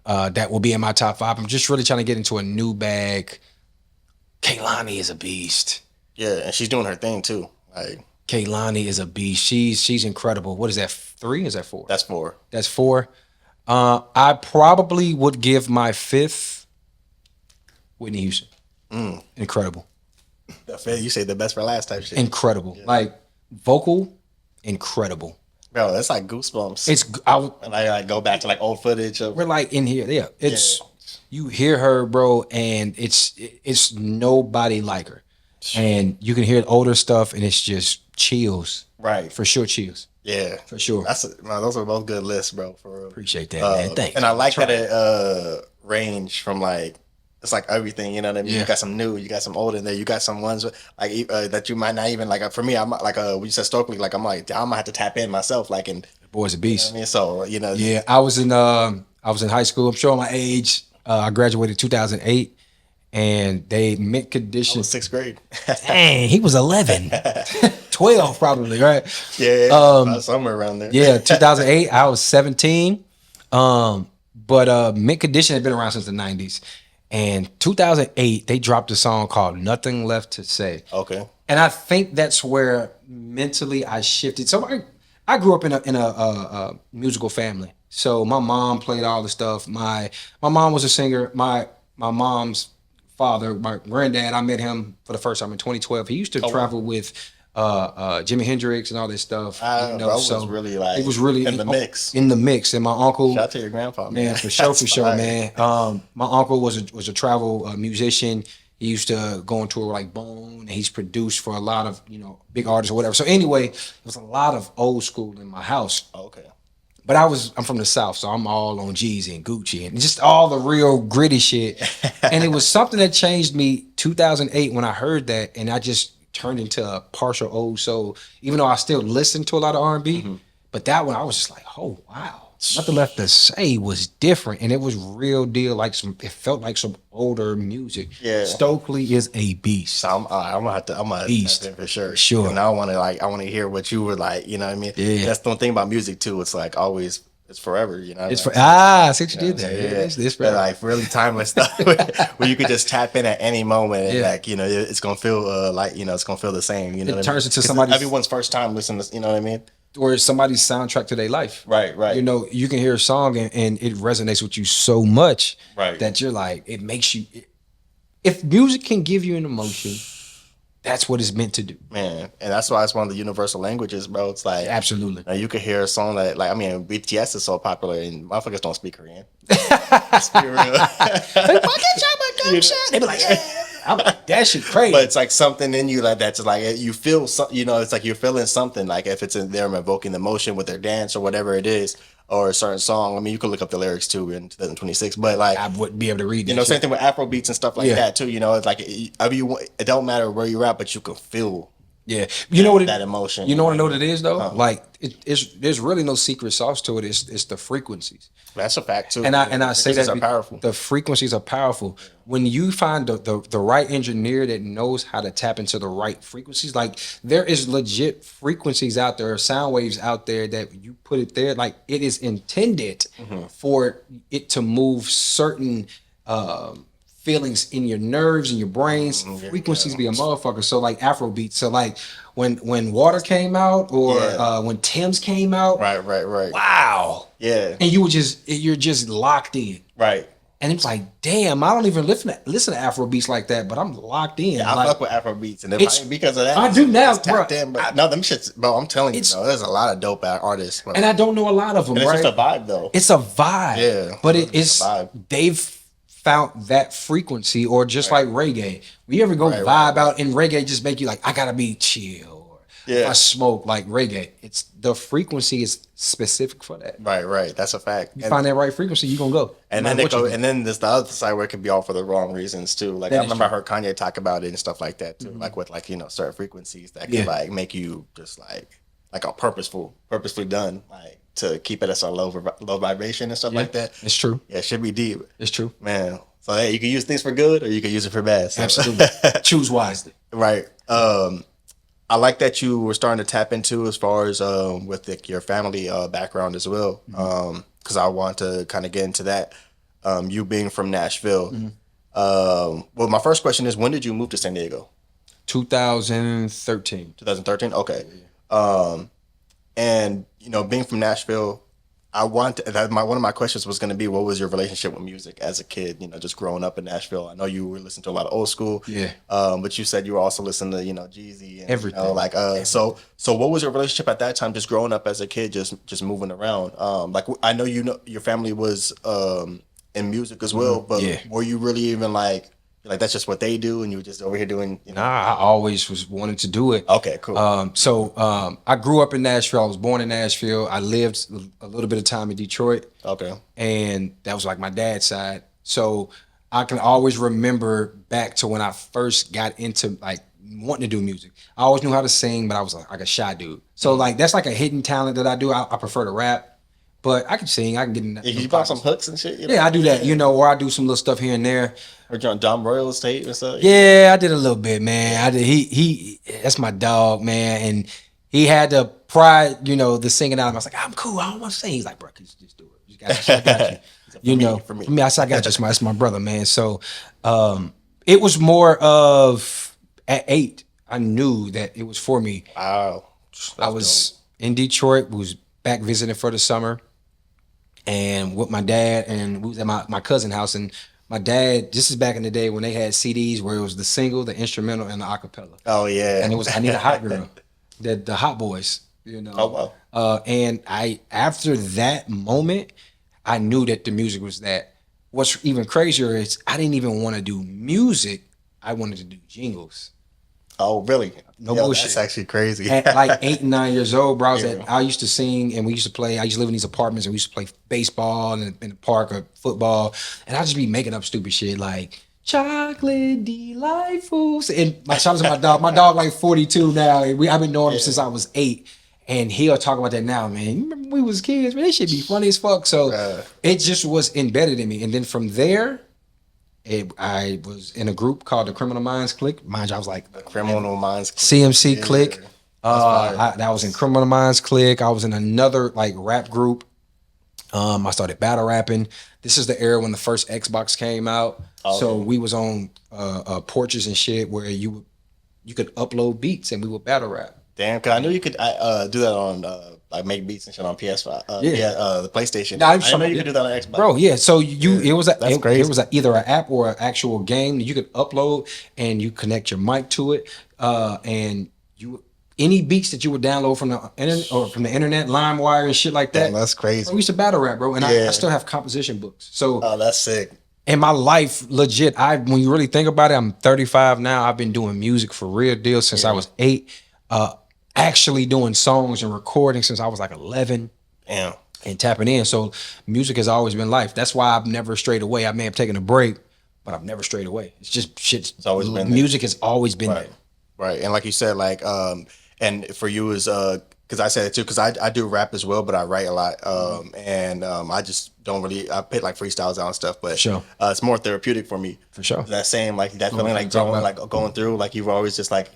that will be in my top 5. I'm just really trying to get into a new bag. Kehlani is a beast. Yeah, and she's doing her thing too. Like Kehlani is a beast. She's incredible. What is that? 3? Is that 4? That's 4. That's 4. I probably would give my 5th Whitney Houston. Incredible. You say the best for last type shit. Incredible. Like vocal, incredible. Bro, that's like goosebumps. And I like go back to like old footage of. We're like in here. Yeah. You hear her, bro, and it's nobody like her. And you can hear older stuff and it's just chills. Right. For sure, chills. Yeah. For sure. Those are both good lists, bro. For real. Appreciate that, man. Thanks. And I like that it range from like it's like everything, you know what I mean? Yeah. You got some new, you got some old in there, you got some ones like that you might not even like. For me, I'm like when you said Stokely, like I'm gonna have to tap in myself, like in the boy's a beast. You know what I mean? So yeah, I was in high school. I'm showing my age. I graduated 2008, and they Mint Condition. I was 6th grade. Dang, he was 11, 12 probably, right? Yeah, somewhere around there. Yeah, 2008. I was 17. But Mint Condition had been around since the 90s. And 2008, they dropped a song called Nothing Left to Say. Okay. And I think that's where mentally I shifted. So I grew up in a musical family. So my mom played all the stuff. My mom was a singer. My mom's father, my granddad, I met him for the first time in 2012. He used to travel with Jimi Hendrix and all this stuff. Was really like it was really in the mix. In the mix. And my uncle, shout out to your grandpa, man, for sure, man. My uncle was a travel musician. He used to go on tour like Bone, and he's produced for a lot of, big artists or whatever. So anyway, there was a lot of old school in my house. Okay. But I'm from the South, so I'm all on Jeezy and Gucci and just all the real gritty shit. And it was something that changed me 2008 when I heard that, and I just turned into a partial old soul, even though I still listen to a lot of R&B. But that one, I was just like, oh, wow. Nothing Left to Say was different, and it was real deal. It felt like some older music. Yeah, Stokely is a beast. So I'm gonna beast tap in for sure. Sure. And I want to hear what you were like. You know what I mean? Yeah. That's the one thing about music too. It's like always, it's forever. You know. It's like, see what you did there. Yeah. It's forever. Like really timeless stuff where you could just tap in at any moment and like it's gonna feel like it's gonna feel the same. You know, it turns into somebody's everyone's first time listening to. You know what I mean? Or somebody's soundtrack to their life. Right. You can hear a song and it resonates with you so much that you're like, it makes you. If music can give you an emotion, that's what it's meant to do. Man, and that's why it's one of the universal languages, bro. It's like absolutely. You could hear a song that, BTS is so popular and motherfuckers don't speak Korean. Speak real. They be like, yeah. I'm like, that shit crazy. But it's like something in you like that's like you feel it's like you're feeling something, like if it's in there evoking emotion with their dance or whatever it is, or a certain song. I mean, you can look up the lyrics too in 2026, but like I wouldn't be able to read that. Same thing with Afro beats and stuff like that too. It's like it don't matter where you're at, but you can feel that emotion. You know what I know what it is though? Like there's really no secret sauce to it. It's the frequencies. That's a fact too. And I say that are powerful. The frequencies are powerful. When you find the right engineer that knows how to tap into the right frequencies, like there is legit frequencies out there, sound waves out there that you put it there, like it is intended for it to move certain feelings in your nerves and your brains. Frequencies be a motherfucker. So like Afro beats. So like when Water came out or when Tim's came out. Right. Wow. Yeah. And you're just locked in. Right. And it's like, damn, I don't even listen to Afro beats like that, but I'm locked in. Yeah, I fuck with Afro beats, and because of that, I do now, bro. No, them shits, bro. I'm telling you, bro. There's a lot of dope artists, bro. And I don't know a lot of them. And it's right? just a vibe, though. It's a vibe. Yeah, but it's a vibe. They've found that frequency, or just like reggae. We ever go vibe out in reggae, just make you like, I gotta be chill. If I smoke like reggae, it's the frequency is specific for that. Right. That's a fact. You find that right frequency, you gonna go. And then there's the other side where it could be all for the wrong reasons too. Like I remember I heard Kanye talk about it and stuff like that too. Like with certain frequencies that could like make you just like a purposefully done, like to keep it as a low vibration and stuff like that. It's true. Yeah, it should be deep. It's true, man. So hey, you can use things for good or you can use it for bad. So. Absolutely. Choose wisely. Right. I like that you were starting to tap into as far as with your family background as well, because I want to kind of get into that. You being from Nashville. Well, my first question is, when did you move to San Diego? 2013. 2013. Okay. And being from Nashville, one of my questions was going to be, what was your relationship with music as a kid? Just growing up in Nashville. I know you were listening to a lot of old school. Yeah. But you said you were also listening to Jeezy and everything. So what was your relationship at that time? Just growing up as a kid, just moving around. I know your family was in music as well, but were you really even like that's just what they do, and you were just over here doing? Nah, I always was wanting to do it. Okay, cool. I grew up in Nashville. I was born in Nashville. I lived a little bit of time in Detroit. Okay. And that was like my dad's side. So I can always remember back to when I first got into like wanting to do music. I always knew how to sing, but I was like a shy dude. So like that's like a hidden talent that I do. I prefer to rap. But I can sing. I can get in. You bought some hooks and shit. Yeah, I do that. Or I do some little stuff here and there. Or on Dom Royal's tape and stuff. Yeah, I did a little bit, man. I did. He that's my dog, man, and he had the pride, the singing out. I was like, I'm cool. I don't want to sing. He's like, bro, just do it. You got I got you. For me, I got you. That's my brother, man. So it was more of at 8, I knew that it was for me. Wow. I was in Detroit. Was back visiting for the summer. And with my dad, and we was at my cousin's house, and my dad, this is back in the day when they had CDs where it was the single, the instrumental, and the acapella. Oh yeah. And it was I Need a Hot Girl, the Hot Boys, Oh wow. And after that moment, I knew that the music was that. What's even crazier is I didn't even want to do music I wanted to do jingles. Oh, really? No bullshit. That's actually crazy. At like 8 and 9 years old, bro, I used to sing and we used to play. I used to live in these apartments and we used to play baseball in the park or football. And I'd just be making up stupid shit like chocolate delightful. And my shout out to my dog. My dog like 42 now. I've been knowing him since I was 8. And he'll talk about that now, man. You remember when we was kids, man? That shit be funny as fuck. So it just was embedded in me. And then from there, I was in a group called the Criminal Minds Clique. Mind you, I was like the Criminal Minds Clique. CMC Clique. I was in Criminal Minds Clique. I was in another like rap group. I started battle rapping. This is the era when the first Xbox came out. So we was on porches and shit where you could upload beats and we would battle rap. Damn, cause I knew you could do that on like make beats and shit on PS5. The PlayStation. Nah, I didn't know you could do that on Xbox. Bro, yeah. So it was either an app or an actual game that you could upload and you connect your mic to it, and any beats that you would download from the internet or from the internet, LimeWire and shit like that. Damn, that's crazy. Bro, we used to battle rap, bro, and I still have composition books. So that's sick. In my life, legit, when you really think about it, I'm 35 now. I've been doing music for real deal since I was 8. Actually doing songs and recording since I was like 11. Damn. And tapping in. So music has always been life. That's why I've never strayed away. I may have taken a break, but I've never strayed away. It's just shit. It's always been music has always been there. Right. And like you said, like and for you is because I said it too, because I do rap as well, but I write a lot. And I just don't really I put like freestyles out and stuff, but sure. It's more therapeutic for me. For sure. That same like that feeling like going through, like you've always just like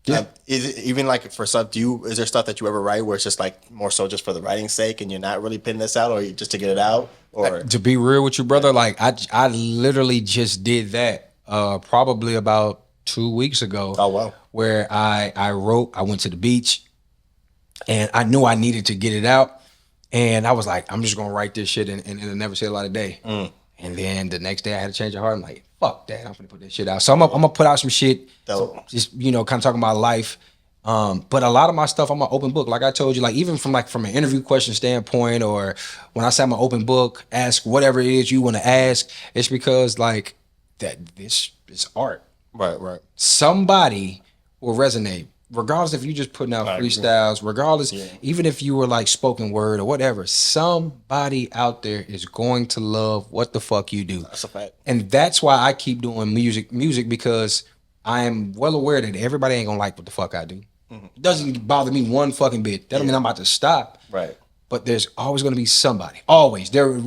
is it even like for stuff? Is there stuff that you ever write where it's just like more so just for the writing's sake, and you're not really putting this out, or just to get it out? Or to be real with you, brother, like I literally just did that probably about 2 weeks ago. Oh wow! Where I wrote, I went to the beach, and I knew I needed to get it out, and I was like, I'm just gonna write this shit, and it'll never see a light of day. And then the next day I had to change of heart. I'm like, fuck that, I'm gonna put this shit out. So I'm gonna put out some shit, just kind of talking about life. But a lot of my stuff, I'm an open book. Like I told you, like even from an interview question standpoint, or when I say I'm an open book, ask whatever it is you want to ask. It's because like that this is art. Right. Somebody will resonate. Regardless if you just putting out freestyles, regardless, even if you were like spoken word or whatever, somebody out there is going to love what the fuck you do. That's a fact. And that's why I keep doing music because I am well aware that everybody ain't gonna like what the fuck I do. It doesn't bother me one fucking bit. That don't mean I'm about to stop. Right. But there's always gonna be somebody. Always. There is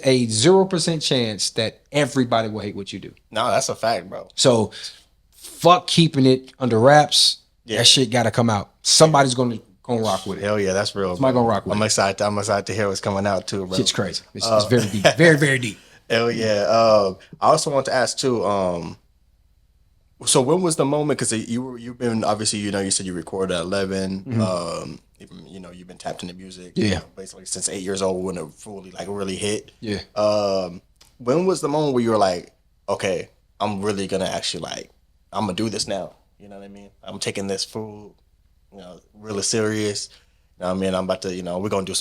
a 0% chance that everybody will hate what you do. No, that's a fact, bro. So fuck keeping it under wraps. That shit gotta come out. Somebody's gonna rock with it. Hell yeah, that's real. Somebody gonna rock with it. I'm excited to hear what's coming out too, bro. Shit's crazy. It's very deep. Very, very deep. Hell yeah. I also want to ask too, so when was the moment, because you've been obviously, you said you recorded at 11, you've been tapped into music basically since 8 years old when it fully like really hit. When was the moment where you were like, okay, I'm really gonna actually like, I'm gonna do this now? You know what I mean? I'm taking this full, really serious. You know what I mean? I'm about to, we're gonna do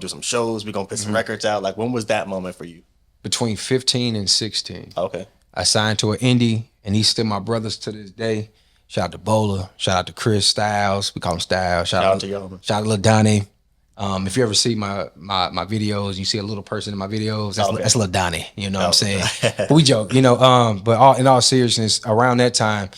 some shows, we're gonna put some records out. Like, when was that moment for you? Between 15 and 16. Okay. I signed to an indie, and he's still my brothers to this day. Shout out to Bola. Shout out to Chris Styles. We call him Styles. Shout out to y'all. Shout out to Lil Donnie. If you ever see my videos, you see a little person in my videos. That's Lil Donnie. You know what I'm saying? But we joke. But in all seriousness, around that time,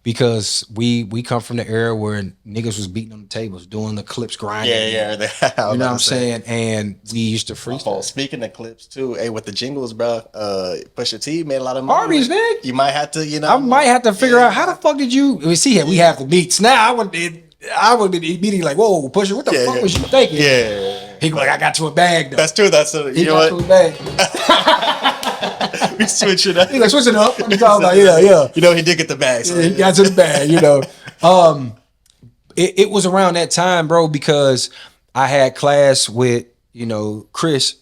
because we come from the era where niggas was beating on the tables, doing the clips, grinding. Yeah. You know what I'm saying? And we used to freestyle. Speaking of clips too, hey, with the jingles, bro, Pusha T made a lot of money. Arby's, nigga. You might have to, I might have to figure out how the fuck did you? We see we have the beats now. I would have been immediately like, whoa, Pusha, what the fuck was you thinking? Yeah. He go like, I got to a bag though. That's true. You know what? To a bag. We switch it up. He like, switch it up. I'm talking about, yeah. He did get the bag. So. Yeah, he got to the bag, It was around that time, bro, because I had class with, Chris,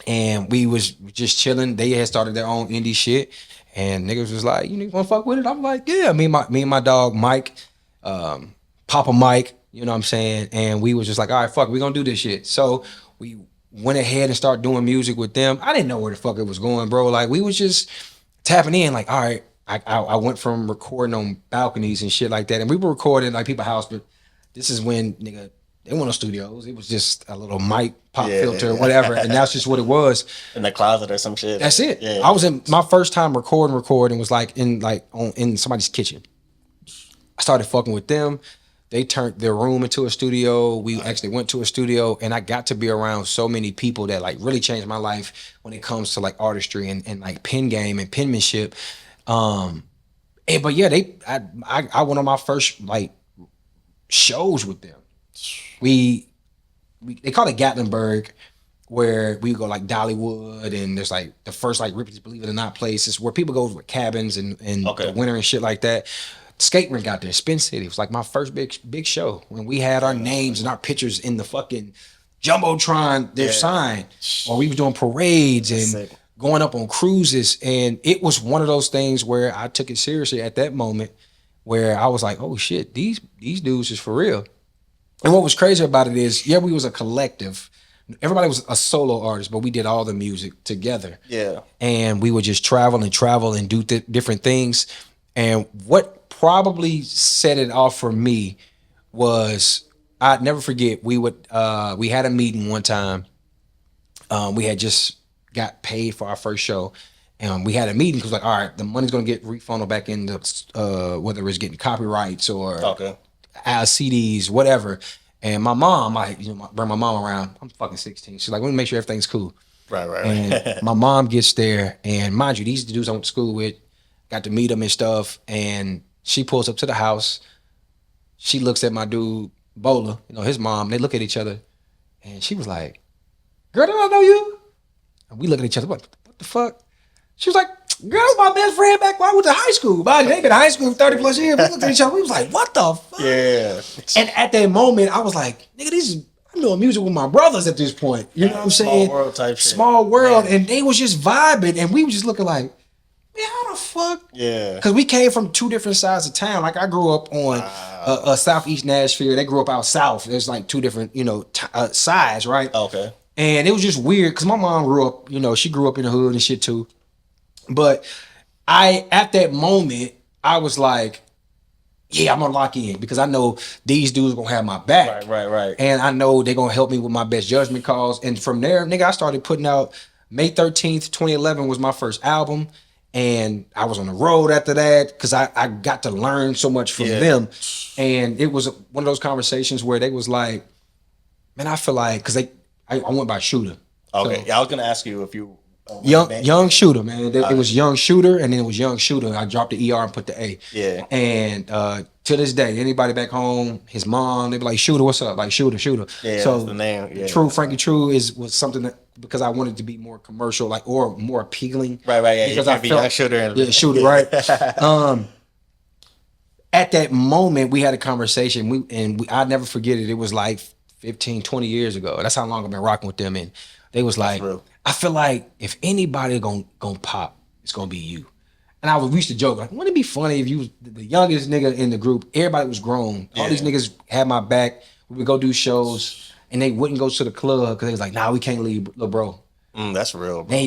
and we was just chilling. They had started their own indie shit, and niggas was like, you niggas wanna fuck with it? I'm like, yeah. Me and my dog Mike, Papa Mike, you know what I'm saying? And we was just like, all right, fuck, we gonna do this shit. So we went ahead and started doing music with them. I didn't know where the fuck it was going, bro. Like, we was just tapping in, like, all right, I went from recording on balconies and shit like that, and we were recording like people's house, but this is when nigga they weren't no studios. It was just a little mic pop filter or whatever, and that's just what it was. In the closet or some shit. That's it. Yeah. I was in my first time recording was like in somebody's kitchen. I started fucking with them. They turned their room into a studio. We actually went to a studio, and I got to be around so many people that like really changed my life when it comes to like artistry and like pen game and penmanship. But yeah, I went on my first like shows with them. They call it Gatlinburg, where we go like Dollywood, and there's like the first like Ripley's Believe It or Not places where people go with cabins and the winter and shit like that. Skate rink out there, Spin City. It was like my first big show when we had our names and our pictures in the fucking Jumbotron, their sign, or we was doing parades and going up on cruises. And it was one of those things where I took it seriously at that moment, where I was like, oh shit, these dudes is for real. And what was crazy about it is, yeah, we was a collective. Everybody was a solo artist, but we did all the music together. Yeah. And we would just travel and do different things. And what probably set it off for me was, I'd never forget, we had a meeting one time. We had just got paid for our first show, and we had a meeting because like, all right, the money's gonna get refunded back into whether it's getting copyrights or CDs, whatever. And my mom, I bring my mom around. I'm fucking 16. She's like, let me make sure everything's cool. Right. And my mom gets there, and mind you, these dudes I went to school with, got to meet them and stuff, and she pulls up to the house. She looks at my dude, Bola, his mom. They look at each other, and she was like, girl, did I know you? And we look at each other, what the fuck? She was like, girl, that's my best friend back when I went to high school. They been in high school for 30 plus years. We looked at each other, we was like, what the fuck? Yeah. And at that moment, I was like, nigga, I'm doing music with my brothers at this point. You know what I'm saying? Small world type shit. Small world. Man. And they was just vibing, and we were just looking like, man, how the fuck? Yeah. Because we came from two different sides of town. Like, I grew up on southeast Nashville. They grew up out south. There's like two different, sides, right? Okay. And it was just weird because my mom grew up, she grew up in the hood and shit too. But at that moment, I was like, yeah, I'm gonna lock in because I know these dudes are gonna have my back. Right. And I know they're gonna help me with my best judgment calls. And from there, nigga, I started putting out May 13th, 2011 was my first album. And I was on the road after that because I got to learn so much from them. And it was one of those conversations where they was like, man, I feel like, because I went by Shooter. Okay, so, yeah, I was going to ask you if you... Young Shooter, man. It was Young Shooter, and then it was Young Shooter. I dropped the ER and put the A. Yeah. And to this day, anybody back home, his mom, they be like, Shooter, what's up? Like, Shooter. Yeah, so that's the name. Yeah. True, Franky Treau was something that, because I wanted to be more commercial, like, or more appealing. Right, yeah. Because I felt, Shooter, right? At that moment, we had a conversation, I'd never forget it. It was like 15, 20 years ago. That's how long I've been rocking with them. And they was like, I feel like if anybody gonna pop, it's gonna be you. And we used to joke, like, wouldn't it be funny if you was the youngest nigga in the group? Everybody was grown. All these niggas had my back. We would go do shows, and they wouldn't go to the club because they was like, nah, we can't leave, little bro. That's real, bro.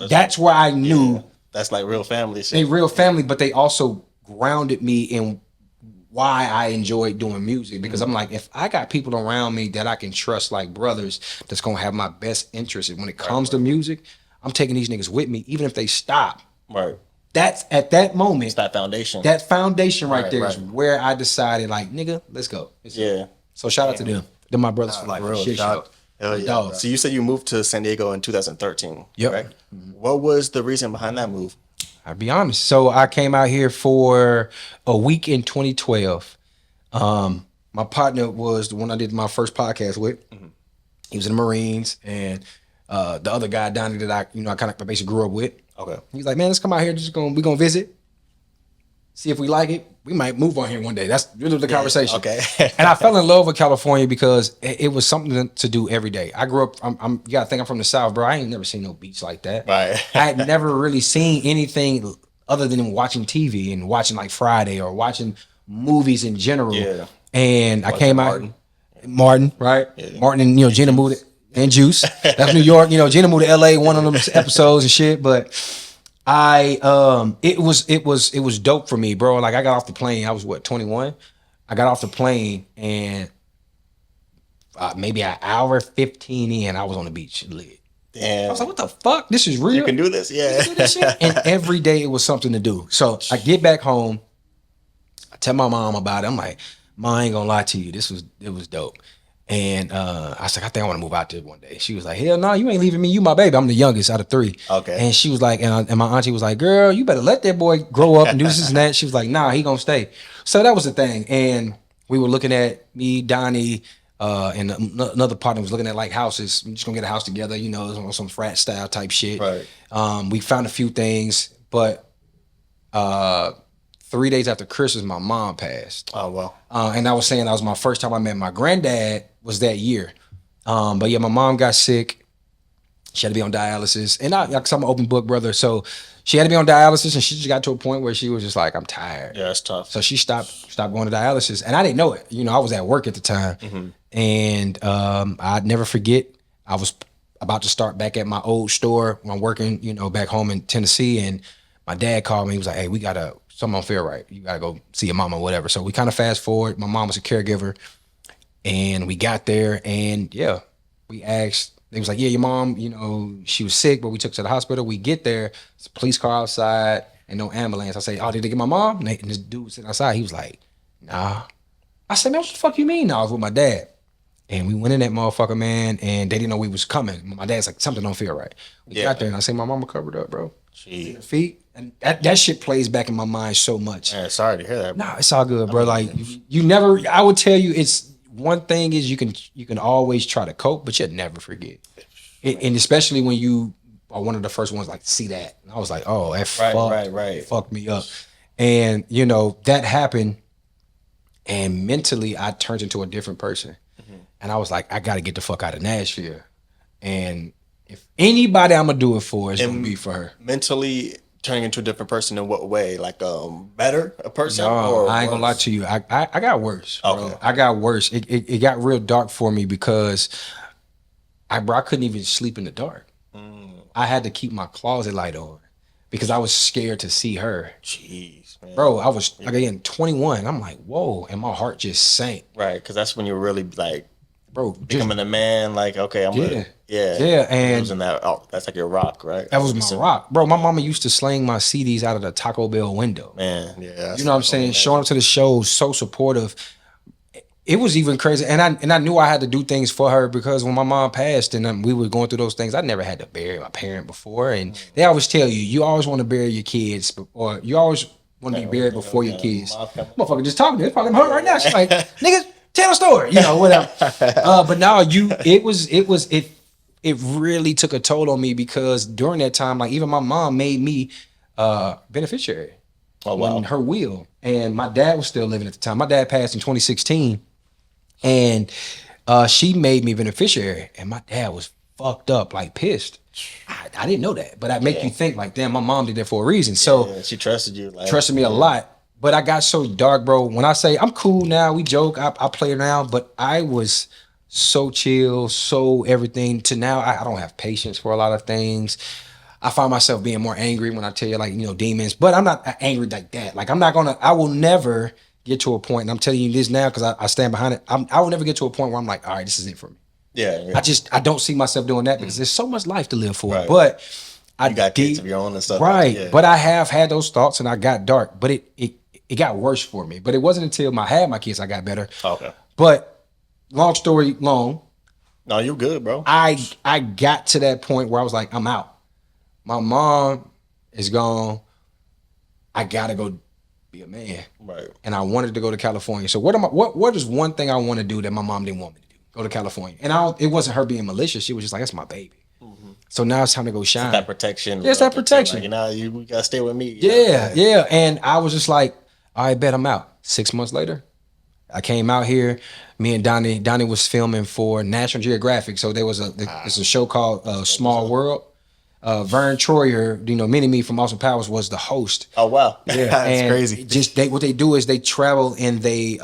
That's where I knew. Yeah. That's like real family shit. They real family, but they also grounded me in why I enjoyed doing music, because I'm like, if I got people around me that I can trust like brothers that's gonna have my best interest, and when it comes to music, I'm taking these niggas with me, even if they stop. Right. That's at that moment. It's that foundation. That foundation right there is where I decided, like, nigga, let's go. So shout out to them. They're my brothers for life. Real shit show. Hell yeah. So you said you moved to San Diego in 2013. Yep. Right? Mm-hmm. What was the reason behind that move? I'll be honest. So I came out here for a week in 2012. My partner was the one I did my first podcast with. Mm-hmm. He was in the Marines, and the other guy down there that I kind of basically grew up with. Okay. He's like, man, let's come out here. We're gonna visit, see if we like it. We might move on here one day. That's really the conversation. Okay. And I fell in love with California because it was something to do every day. I grew up. You gotta think I'm from the South, bro. I ain't never seen no beach like that. Right. I had never really seen anything other than watching TV and watching like Friday or watching movies in general. Yeah. And I came out. Martin, right? Yeah. Martin and Gina moved and Juice. That's New York. Gina moved to LA one of them episodes and shit. But It was dope for me, bro. Like I got off the plane. I was 21. I got off the plane and maybe an hour 15 in, I was on the beach lit. Damn. I was like, what the fuck? This is real. You can do this, yeah. Do this shit? And every day it was something to do. So I get back home. I tell my mom about it. I'm like, Mom, I ain't gonna lie to you. It was dope. And I was like, I think I want to move out there one day. She was like, hell no, you ain't leaving me. You my baby. I'm the youngest out of 3. Okay. And she was like, and my auntie was like, girl, you better let that boy grow up and do this and that. She was like, nah, he gonna stay. So that was the thing. And we were looking at me, Donnie, and another partner was looking at like houses. We're just gonna get a house together, you know, on some frat style type shit. Right. We found a few things, but 3 days after Christmas, my mom passed. Oh, wow. And I was saying that was my first time I met my granddad was that year. But yeah, my mom got sick. She had to be on dialysis. And cause I'm an open book brother. So she had to be on dialysis and she just got to a point where she was just like, I'm tired. Yeah, it's tough. So she stopped going to dialysis. And I didn't know it. You know, I was at work at the time. Mm-hmm. And I'd never forget, I was about to start back at my old store when I'm working, you know, back home in Tennessee. And my dad called me. He was like, hey, something don't feel right. You gotta go see your mama or whatever. So we kind of fast forward. My mom was a caregiver. And we got there and yeah, we asked, they was like, yeah, your mom, you know, she was sick, but we took her to the hospital. We get there, it's a police car outside and no ambulance. I say, oh, did they get my mom? And this dude was sitting outside. He was like, nah. I said, man, what the fuck you mean? No, I was with my dad. And we went in that motherfucker, man, and they didn't know we was coming. My dad's like, something don't feel right. We got there and I said, my mama covered up, bro. Jeez. Her feet. And that shit plays back in my mind so much. Man, sorry to hear that, bro. Nah, it's all good, bro. Like you never, I would tell you it's, one thing is you can always try to cope, but you'll never forget. And especially when you are one of the first ones like to see that. And I was like, oh, that fucked me up. And you know, that happened and mentally I turned into a different person. Mm-hmm. And I was like, I gotta get the fuck out of Nashville. And if anybody I'm gonna do it for, it's gonna be for her. Mentally turning into a different person in what way? Like better a person? No, or I ain't gonna lie to you. I got worse. Bro. Okay. I got worse. It got real dark for me because I couldn't even sleep in the dark. I had to keep my closet light on because I was scared to see her. Jeez, man. Bro, I was again 21. I'm like, whoa, and my heart just sank. Right, because that's when you're really like, bro, becoming a man. Like, okay, and losing that. Oh, that's like your rock, right? That was my rock, bro. My mama used to sling my CDs out of the Taco Bell window. Man, yeah, you know what I'm saying? Showing up to the shows, so supportive. It was even crazy, and I knew I had to do things for her because when my mom passed and we were going through those things, I never had to bury my parent before, and they always tell you always want to bury your kids, or you always want to be buried before your kids. Motherfucker just talking to me. Probably hurt right now. She's like, nigga, tell a story, you know, whatever. But now it really took a toll on me because during that time, like even my mom made me beneficiary. Oh wow. In her will, and my dad was still living at the time. My dad passed in 2016. And she made me beneficiary, and my dad was fucked up, like pissed. I didn't know that, but I make you think like, damn, my mom did that for a reason. So she trusted you, trusted me a lot. But I got so dark, bro. When I say I'm cool now, we joke, I play around, but I was so chill, so everything. To now, I don't have patience for a lot of things. I find myself being more angry when I tell you, like, you know, demons. But I'm not angry like that. Like I will never get to a point, and I'm telling you this now because I stand behind it. I will never get to a point where I'm like, all right, this is it for me. Yeah. I don't see myself doing that because there's so much life to live for. Right. But you got kids of your own and stuff. Right. Yeah. But I have had those thoughts and I got dark. But it got worse for me. But it wasn't until I had my kids I got better. Okay. But long story long. No, you're good, bro. I got to that point where I was like, I'm out. My mom is gone. I gotta go be a man. Right. And I wanted to go to California. So what is one thing I want to do that my mom didn't want me to do? Go to California. And it wasn't her being malicious. She was just like, that's my baby. Mm-hmm. So now it's time to go shine. It's that protection. Yeah, it's that protection. Like, now you gotta stay with me. Yeah. And I was just like, all right, bet I'm out. 6 months later, I came out here. Me and Donnie was filming for National Geographic. So there was there's a show called Small World. Vern Troyer, you know, Mini-Me from Austin Powers was the host. Oh wow, yeah, that's crazy. What they do is they travel and they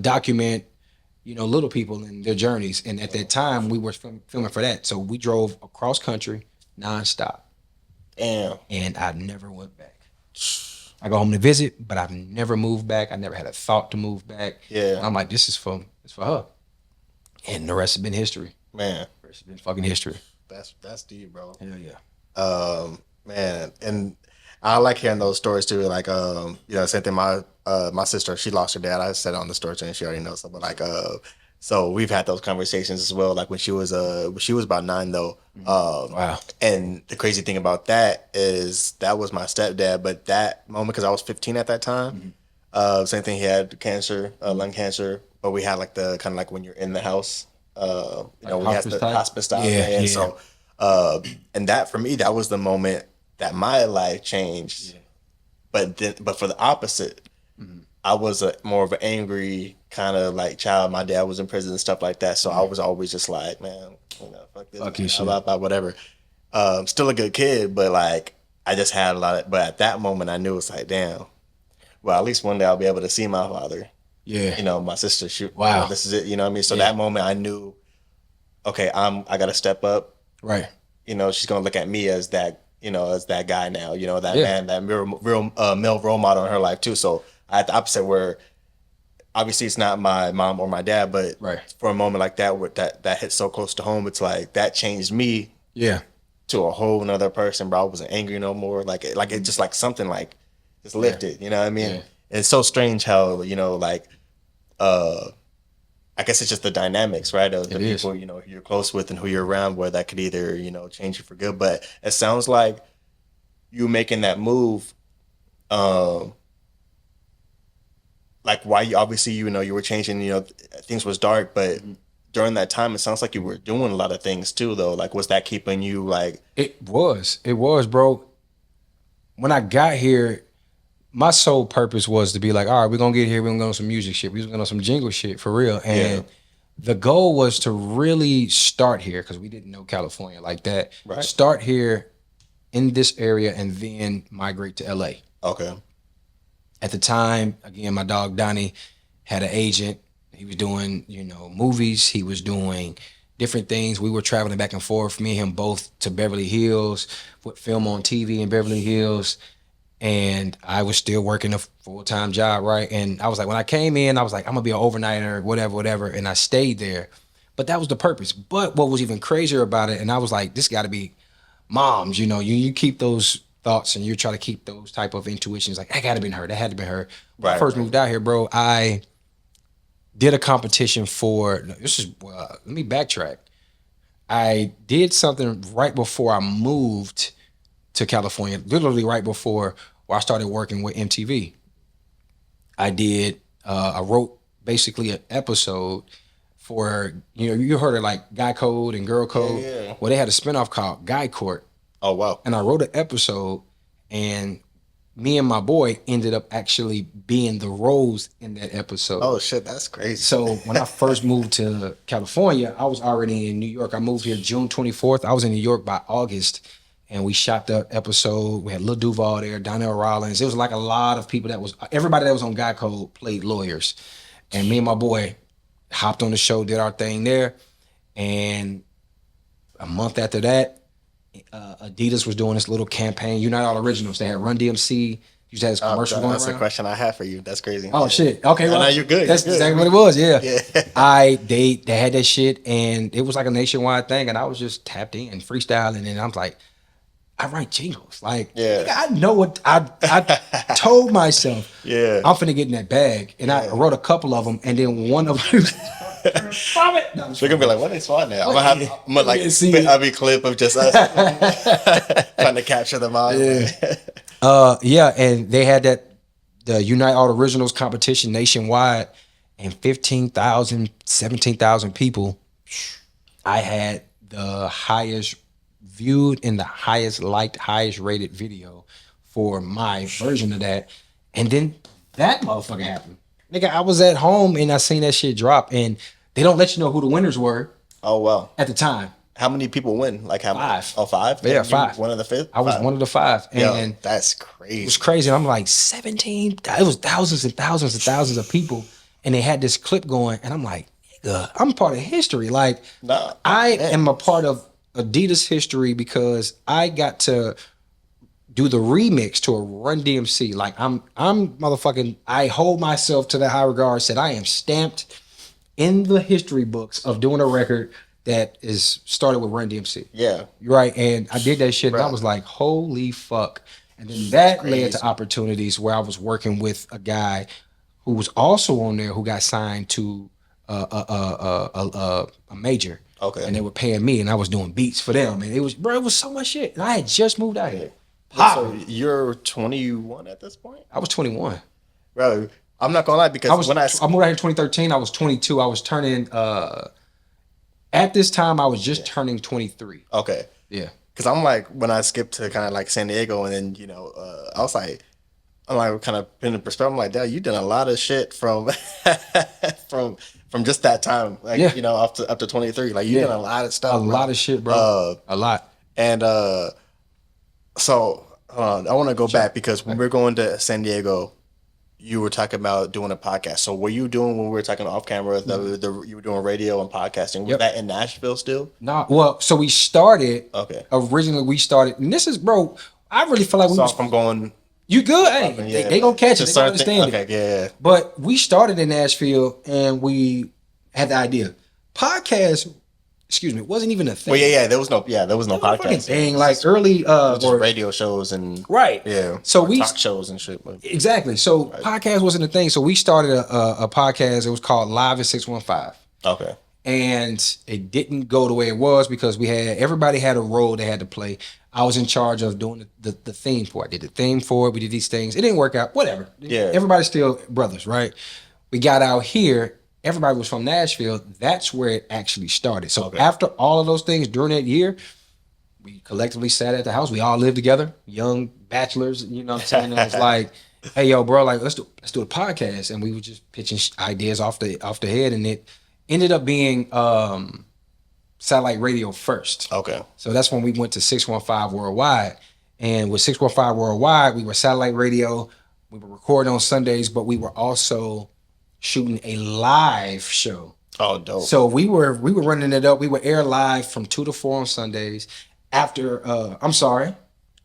document, you know, little people and their journeys. And at that time, we were filming for that, so we drove across country nonstop. Damn. And I never went back. I go home to visit, but I've never moved back. I never had a thought to move back. Yeah. And I'm like, it's for her. And the rest has been history. Man. The rest has been fucking history. That's deep, bro. Hell yeah. Man, and I like hearing those stories too. Like, same thing. My sister, she lost her dad. I said it on the story and she already knows. But like, so we've had those conversations as well. Like when she was about 9 though. Wow. And the crazy thing about that is that was my stepdad. But that moment, because I was 15 at that time, same thing. He had cancer, lung cancer. But we had like the kind of like when you're in the house, we had the hospice style. Yeah. So, and that for me, that was the moment that my life changed. Yeah. But for the opposite, I was more of an angry kind of like child. My dad was in prison and stuff like that. So I was always just like, man, fuck this, blah, whatever. Still a good kid, but like I just had a lot of, but at that moment I knew it's like, damn, well, at least one day I'll be able to see my father. Yeah. My sister, wow. This is it. You know what I mean? So that moment I knew, okay, I got to step up. Right. She's going to look at me as that, as that guy now, that man, that real male role model in her life too. So I had the opposite where obviously it's not my mom or my dad, but for a moment like that, where that hit so close to home, it's like that changed me to a whole nother person, bro. I wasn't angry no more. Like it just like something like just lifted, you know what I mean? Yeah. It's so strange how, I guess it's just the dynamics, right? Of the people, who you're close with and who you're around, where that could either, change you for good. But it sounds like you making that move, like why you obviously, you were changing, things was dark, but during that time, it sounds like you were doing a lot of things too, though. Like, was that keeping you like? It was, bro. When I got here, my sole purpose was to be like, all right, we're going to get here. We're going to go on some music shit. We're going to go on some jingle shit for real. And the goal was to really start here because we didn't know California like that. Right. Start here in this area and then migrate to LA. Okay. At the time, again, my dog Donnie had an agent. He was doing, movies. He was doing different things. We were traveling back and forth, me and him both, to Beverly Hills, would film on TV in Beverly Hills. And I was still working a full-time job, right? And I was like, when I came in, I was like, I'm gonna be an overnighter, whatever. And I stayed there. But that was the purpose. But what was even crazier about it, and I was like, this gotta be moms, you keep those thoughts and you try to keep those type of intuitions, like, that gotta been her, that had to be her. When I first moved out here, bro, I did a competition let me backtrack. I did something right before I moved to California, literally right before I started working with MTV. I wrote basically an episode for, you heard of like Guy Code and Girl Code. Yeah. Well, they had a spinoff called Guy Court. Oh, wow. And I wrote an episode, and me and my boy ended up actually being the roles in that episode. Oh, shit, that's crazy. So when I first moved to California, I was already in New York. I moved here June 24th. I was in New York by August. And we shot the episode. We had Lil Duval there, Donnell Rollins. It was like a lot of people everybody that was on Guy Code played lawyers. And me and my boy hopped on the show, did our thing there. And a month after that, Adidas was doing this little campaign, Unite All Originals. They had Run DMC. Used to have this commercial going around. That's a question I have for you. That's crazy. Oh, shit. Okay, well, you're good. That's exactly what it was, yeah. They had that shit, and it was like a nationwide thing, and I was just tapped in, freestyling, and I was like, I write jingles. Like, I know what I told myself. Yeah, I'm finna get in that bag, and I wrote a couple of them, and then one of them. Stop it! No, so you're gonna be like, what is fun now? I'm gonna like I'll be clip of just us trying to capture them all. Yeah, and they had the Unite All Originals competition nationwide, and 15,000, 17,000 people. I had the highest viewed and the highest liked, highest rated video for my version of that. And then that motherfucker happened. Nigga, I was at home and I seen that shit drop, and they don't let you know who the winners were. Oh, wow. At the time. How many people win? Like how many? 5. Oh, 5? Yeah, 5. One of the 5? I was one of the 5. And that's crazy. It was crazy. And I'm like, 17? It was thousands and thousands and thousands of people. And they had this clip going, and I'm like, nigga, I'm part of history. Like, I am a part of Adidas history because I got to do the remix to a Run DMC. Like I'm motherfucking. I hold myself to that high regard. Said I am stamped in the history books of doing a record that is started with Run DMC. Yeah, right. And I did that shit, and I was like, holy fuck. And then that led to opportunities where I was working with a guy who was also on there who got signed to a major. Okay. And they were paying me, and I was doing beats for them. And it was so much shit. And I had just moved out here. So you're 21 at this point? I was 21. Bro, I'm not gonna lie, because I moved out here in 2013. I was 22. I was turning at this time I was just turning 23. Okay. Yeah. Because I'm like, when I skipped to kind of like San Diego, and then I was like, I'm like kind of in the perspective. I'm like, Dad, you done a lot of shit from from just that time, like up to 23. Like you done a lot of stuff, lot of shit, bro. A lot. And so I want to go back, because when we're going to San Diego, you were talking about doing a podcast. So were you doing, when we were talking off camera, you were doing radio and podcasting? Was that in Nashville still? No. Well, so we started. Okay. Originally, we started, and this is, bro. I really feel like we. So from going. You good? Hey, they gonna catch it. They gonna understand it. Okay, yeah. But we started in Nashville, and we had the idea. Podcast, wasn't even a thing. Well, yeah, there was no podcast thing. Like early, just radio shows and right, yeah. So we talk shows and shit. But, exactly. So podcast wasn't a thing. So we started a podcast. It was called Live at 615. Okay. And it didn't go the way it was because everybody had a role they had to play. I was in charge of doing the theme for it. I did the theme for it. We did these things. It didn't work out. Whatever. Yeah. Everybody's still brothers, right? We got out here. Everybody was from Nashville. That's where it actually started. So after all of those things during that year, we collectively sat at the house. We all lived together, young bachelors. You know what I'm saying? It was like, hey, yo, bro, like let's do a podcast. And we were just pitching ideas off the head, and it ended up being satellite radio first. Okay. So that's when we went to 615 Worldwide. And with 615 Worldwide, we were satellite radio. We were recording on Sundays, but we were also shooting a live show. Oh, dope. So we were running it up. We would air live from 2 to 4 on Sundays. After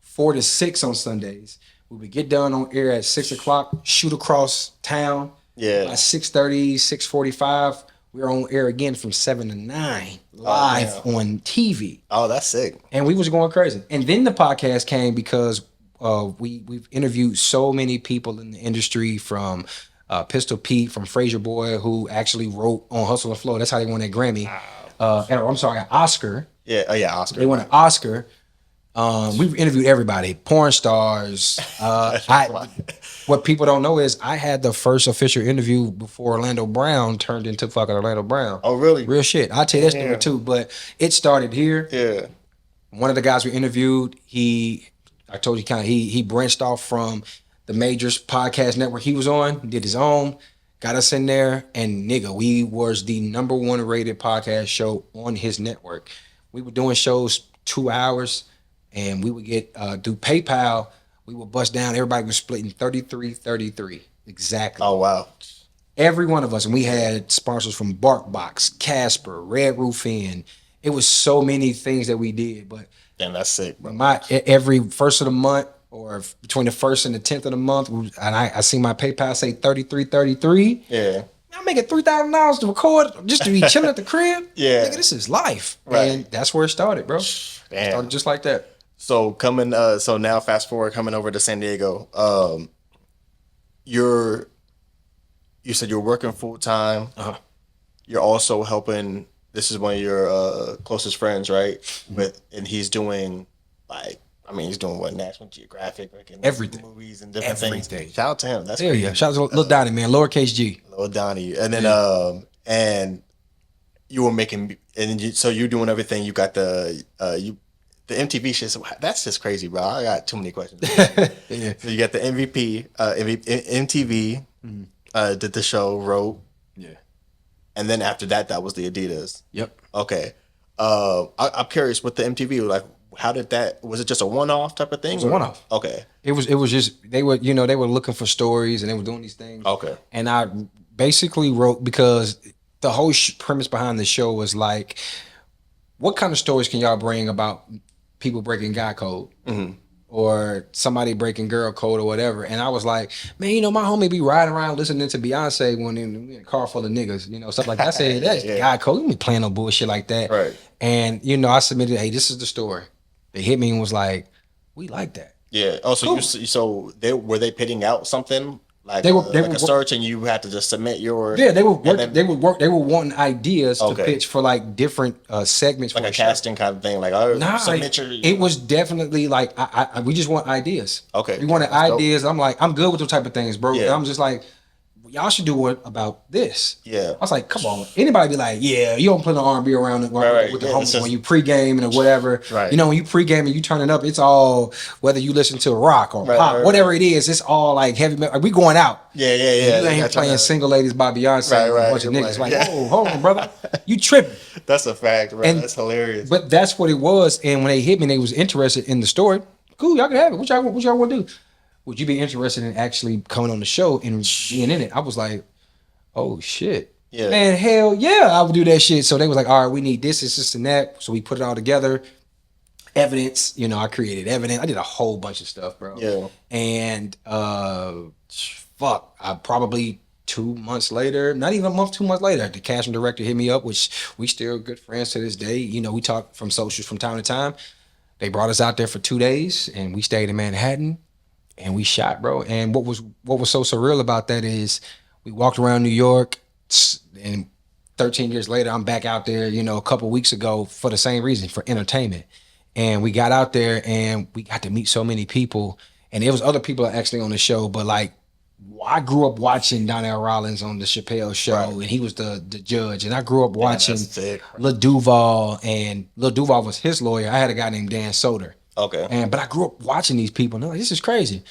4 to 6 on Sundays. We would get done on air at 6 o'clock, shoot across town. Yeah. By 6:30, 6:45. We were on air again from 7 to 9 live on TV. Oh, that's sick. And we was going crazy. And then the podcast came because we've interviewed so many people in the industry, from Pistol Pete from Frasier Boy, who actually wrote on Hustle and Flow. That's how they won that Grammy. An Oscar. Yeah, Oscar. They won an Oscar. We've interviewed everybody, porn stars. What people don't know is I had the first official interview before Orlando Brown turned into fucking Orlando Brown. Oh, really? Real shit. I'll tell you that story too, but it started here. Yeah. One of the guys we interviewed, I told you he branched off from the Majors podcast network he was on, did his own, got us in there, and nigga, we was the #1 rated podcast show on his network. We were doing shows 2 hours, and we would get through PayPal, we would bust down, everybody was splitting 33 exactly. Oh, wow. Every one of us, and we had sponsors from BarkBox, Casper, Red Roof Inn. It was so many things that we did, but damn, that's sick, bro. Every first of the month, or between the 1st and the 10th of the month, and I see my PayPal say 33. Yeah. I'm making $3,000 to record just to be chilling at the crib. Yeah. Nigga, this is life. Right. And that's where it started, bro. Damn. It started just like that. So so now fast forward, coming over to San Diego, you said you're working full time. Uh-huh. You're also helping. This is one of your closest friends, right? And he's doing he's doing what, National Geographic, and everything, movies and different things. Shout out to him. That's crazy. Yeah. Shout out to Lil Donnie, man. Lowercase G. Lil Donnie, and then and you were making, so you're doing everything. You got the MTV shit. So that's just crazy, bro. I got too many questions. Yeah. So you got the MTV, did the show, wrote. Yeah. And then after that was the Adidas. Yep. Okay. I'm curious with the MTV, like, how did that, was it just a one-off type of thing? It was a one-off. Okay. It was just, they were looking for stories, and they were doing these things. Okay. And I basically wrote, because the whole premise behind the show was like, what kind of stories can y'all bring about people breaking God code? Mm-hmm. or somebody breaking girl code or whatever. And I was like, man, you know, my homie be riding around listening to Beyonce when in a car full of niggas, you know, stuff like that. I said, that's guy code. You be playing no bullshit like that. Right. And, you know, I submitted, hey, this is the story. They hit me and was like, we like that. Yeah. Oh, so cool. Were they pitting out something? Like they were a search, and you had to just submit your. Yeah, they were wanting ideas to pitch for like different segments, like for a casting kind of thing. Like, oh, submit your. It was definitely like we just want ideas. Okay, we wanted ideas. Dope. I'm like, I'm good with those type of things, bro. Yeah. I'm just like, y'all should do what about this? Yeah. I was like, come on. Anybody be like, yeah, you don't play no R&B around with the homies when you pregame and whatever. Right. You know, when you pregame and you turn it up, it's all, whether you listen to rock or pop, whatever it is, it's all like heavy metal. We going out. Yeah. You ain't playing Single Ladies by Beyonce with a bunch of niggas. Like, oh, hold on, brother. You tripping. That's a fact, bro. That's hilarious. But that's what it was. And when they hit me, they was interested in the story. Cool, y'all can have it. What y'all want to do? Would you be interested in actually coming on the show and being in it? I was like, oh shit. Yeah. Man, hell yeah, I would do that shit. So they was like, all right, we need this and that. So we put it all together. Evidence, you know, I created evidence. I did a whole bunch of stuff, bro. Yeah. And I probably 2 months later, not even a month, 2 months later, the casting director hit me up, which we still good friends to this day. You know, we talk from socials from time to time. They brought us out there for 2 days and we stayed in Manhattan and we shot, bro. And what was so surreal about that is we walked around New York, and 13 years later, I'm back out there, you know, a couple weeks ago for the same reason, for entertainment. And we got out there and we got to meet so many people. And there was other people actually on the show, but like, I grew up watching Donnell Rollins on the Chappelle show, and he was the judge. And I grew up watching Lil Duval, and Lil Duval was his lawyer. I had a guy named Dan Soder. Okay. But I grew up watching these people, and I'm like, this is crazy.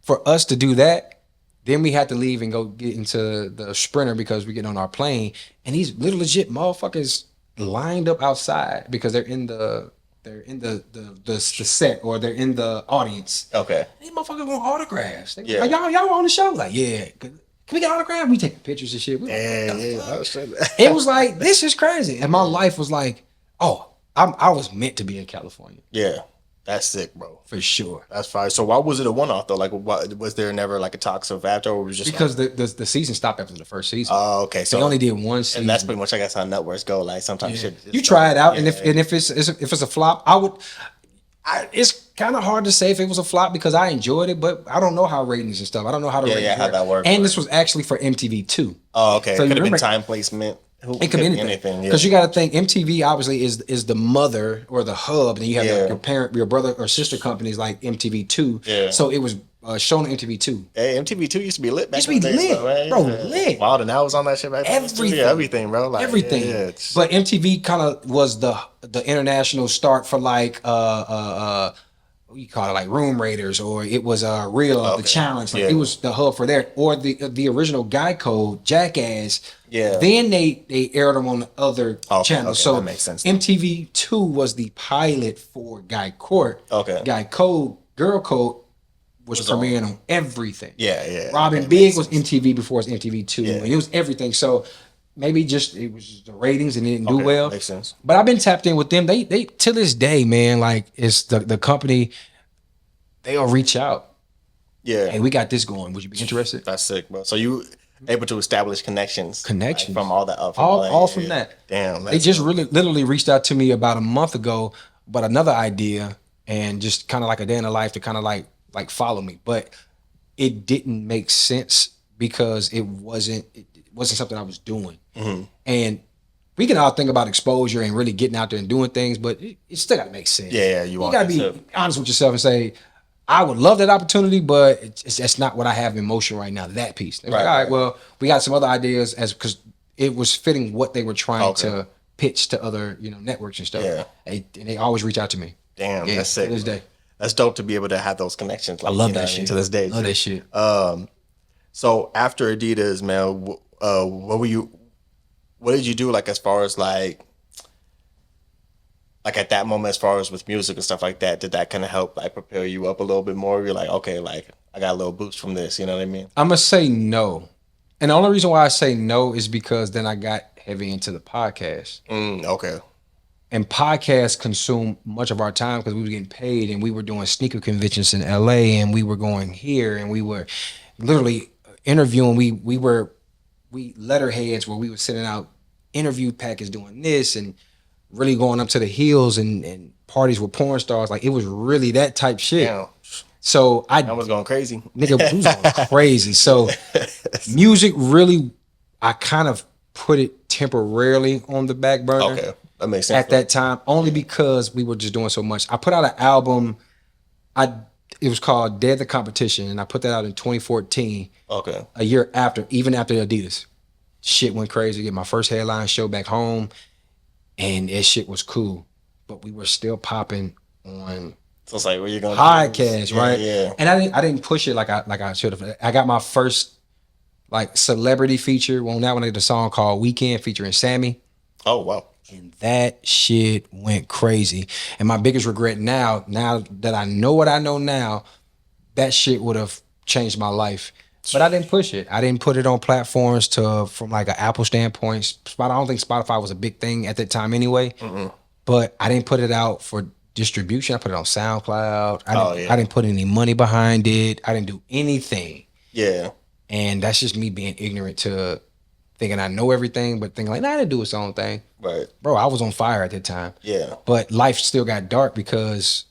For us to do that, then we had to leave and go get into the Sprinter because we get on our plane, and these little legit motherfuckers lined up outside because they're in the set, or they're in the audience. Okay. These motherfuckers want autographs. Like, y'all on the show? Like, yeah. Can we get autographs? We taking pictures and shit. It was like, this is crazy. And my life was like, oh, I was meant to be in California. Yeah. That's sick, bro. For sure. That's fine. So why was it a one-off though? Like, was there never like a talks of after, or was it just because the season stopped after the first season? Oh, okay. So they only did one season, and that's pretty much, I guess, how networks go. Like sometimes you try it out, and if it's a flop, it's kind of hard to say if it was a flop because I enjoyed it, but I don't know how ratings and stuff. I don't know how to ratings how that works. And this was actually for MTV too. Oh, okay. So it could have been time placement. It could be anything because you got to think MTV obviously is the mother or the hub, and then you have your brother or sister companies like MTV2. Yeah. So it was shown on MTV2. Hey, MTV2 used to be lit back in the day. Lit, bro. Lit. Wow, and I was on that shit back then. Everything, bro. Like, everything. Yeah. But MTV kind of was the international start for like what you call it, like Room Raiders, or it was Real, The Challenge. Like, it was the hub for there, or the original Guy Code, Jackass. Yeah. Then they aired them on the other channels. So that makes sense. MTV2 was the pilot for Guy Court. Okay. Guy Code, Girl Code was premiering on everything. Yeah. Robin Big was MTV before it was MTV2, and it was everything. So maybe it was just the ratings and it didn't do well. Makes sense. But I've been tapped in with them. They to this day, man, like it's the company, they'll reach out. Yeah. Hey, we got this going. Would you be interested? That's sick, bro. So you able to establish connections like, from all that from that. Damn. They just literally reached out to me about a month ago about another idea, and just kind of like a day in the life to kind of like follow me. But it didn't make sense because it wasn't something I was doing. Mm-hmm. And we can all think about exposure and really getting out there and doing things, but it still got to make sense. Yeah, you got to be honest with yourself and say, I would love that opportunity, but that's not what I have in motion right now, that piece. They're like, all right, well, we got some other ideas because it was fitting what they were trying to pitch to other networks and stuff. Yeah. And they always reach out to me. Damn, that's sick. To this day. That's dope to be able to have those connections. Like, I love that shit. To this day. Love that shit. So after Adidas, man, what did you do, like, as far as like at that moment, as far as with music and stuff like that? Did that kind of help like prepare you up a little bit more? You're like, okay, like I got a little boost from this, you know what I mean? I'm gonna say no, and the only reason why I say no is because then I got heavy into the podcast. Okay. and podcasts consume much of our time because we were getting paid and we were doing sneaker conventions in LA and we were going here and we were literally interviewing. We letterheads where we were sending out interview packets doing this and really going up to the hills and parties with porn stars. Like it was really that type shit. Damn. So I was going crazy. Nigga, we was going crazy. So music really, I kind of put it temporarily on the back burner. Okay. That makes sense. At that time, only because we were just doing so much. I put out an album. It was called Dead the Competition, and I put that out in 2014. Okay. A year after, even after Adidas. Shit went crazy. Get my first headline show back home, and that shit was cool. But we were still popping on So it's like, where you going? podcast, right? Yeah. And I didn't push it like I should have. I got my first like celebrity feature. Well, that one I did a song called Weekend featuring Sammy. Oh wow. And that shit went crazy. And my biggest regret now that I know what I know now, that shit would have changed my life. But I didn't push it. I didn't put it on platforms from like an Apple standpoint. I don't think Spotify was a big thing at that time anyway. Mm-mm. But I didn't put it out for distribution. I put it on SoundCloud. I didn't put any money behind it. I didn't do anything. Yeah. And that's just me being ignorant to thinking I know everything, but thinking like, nah, I didn't do its own thing. Right. Bro, I was on fire at that time. Yeah. But life still got dark because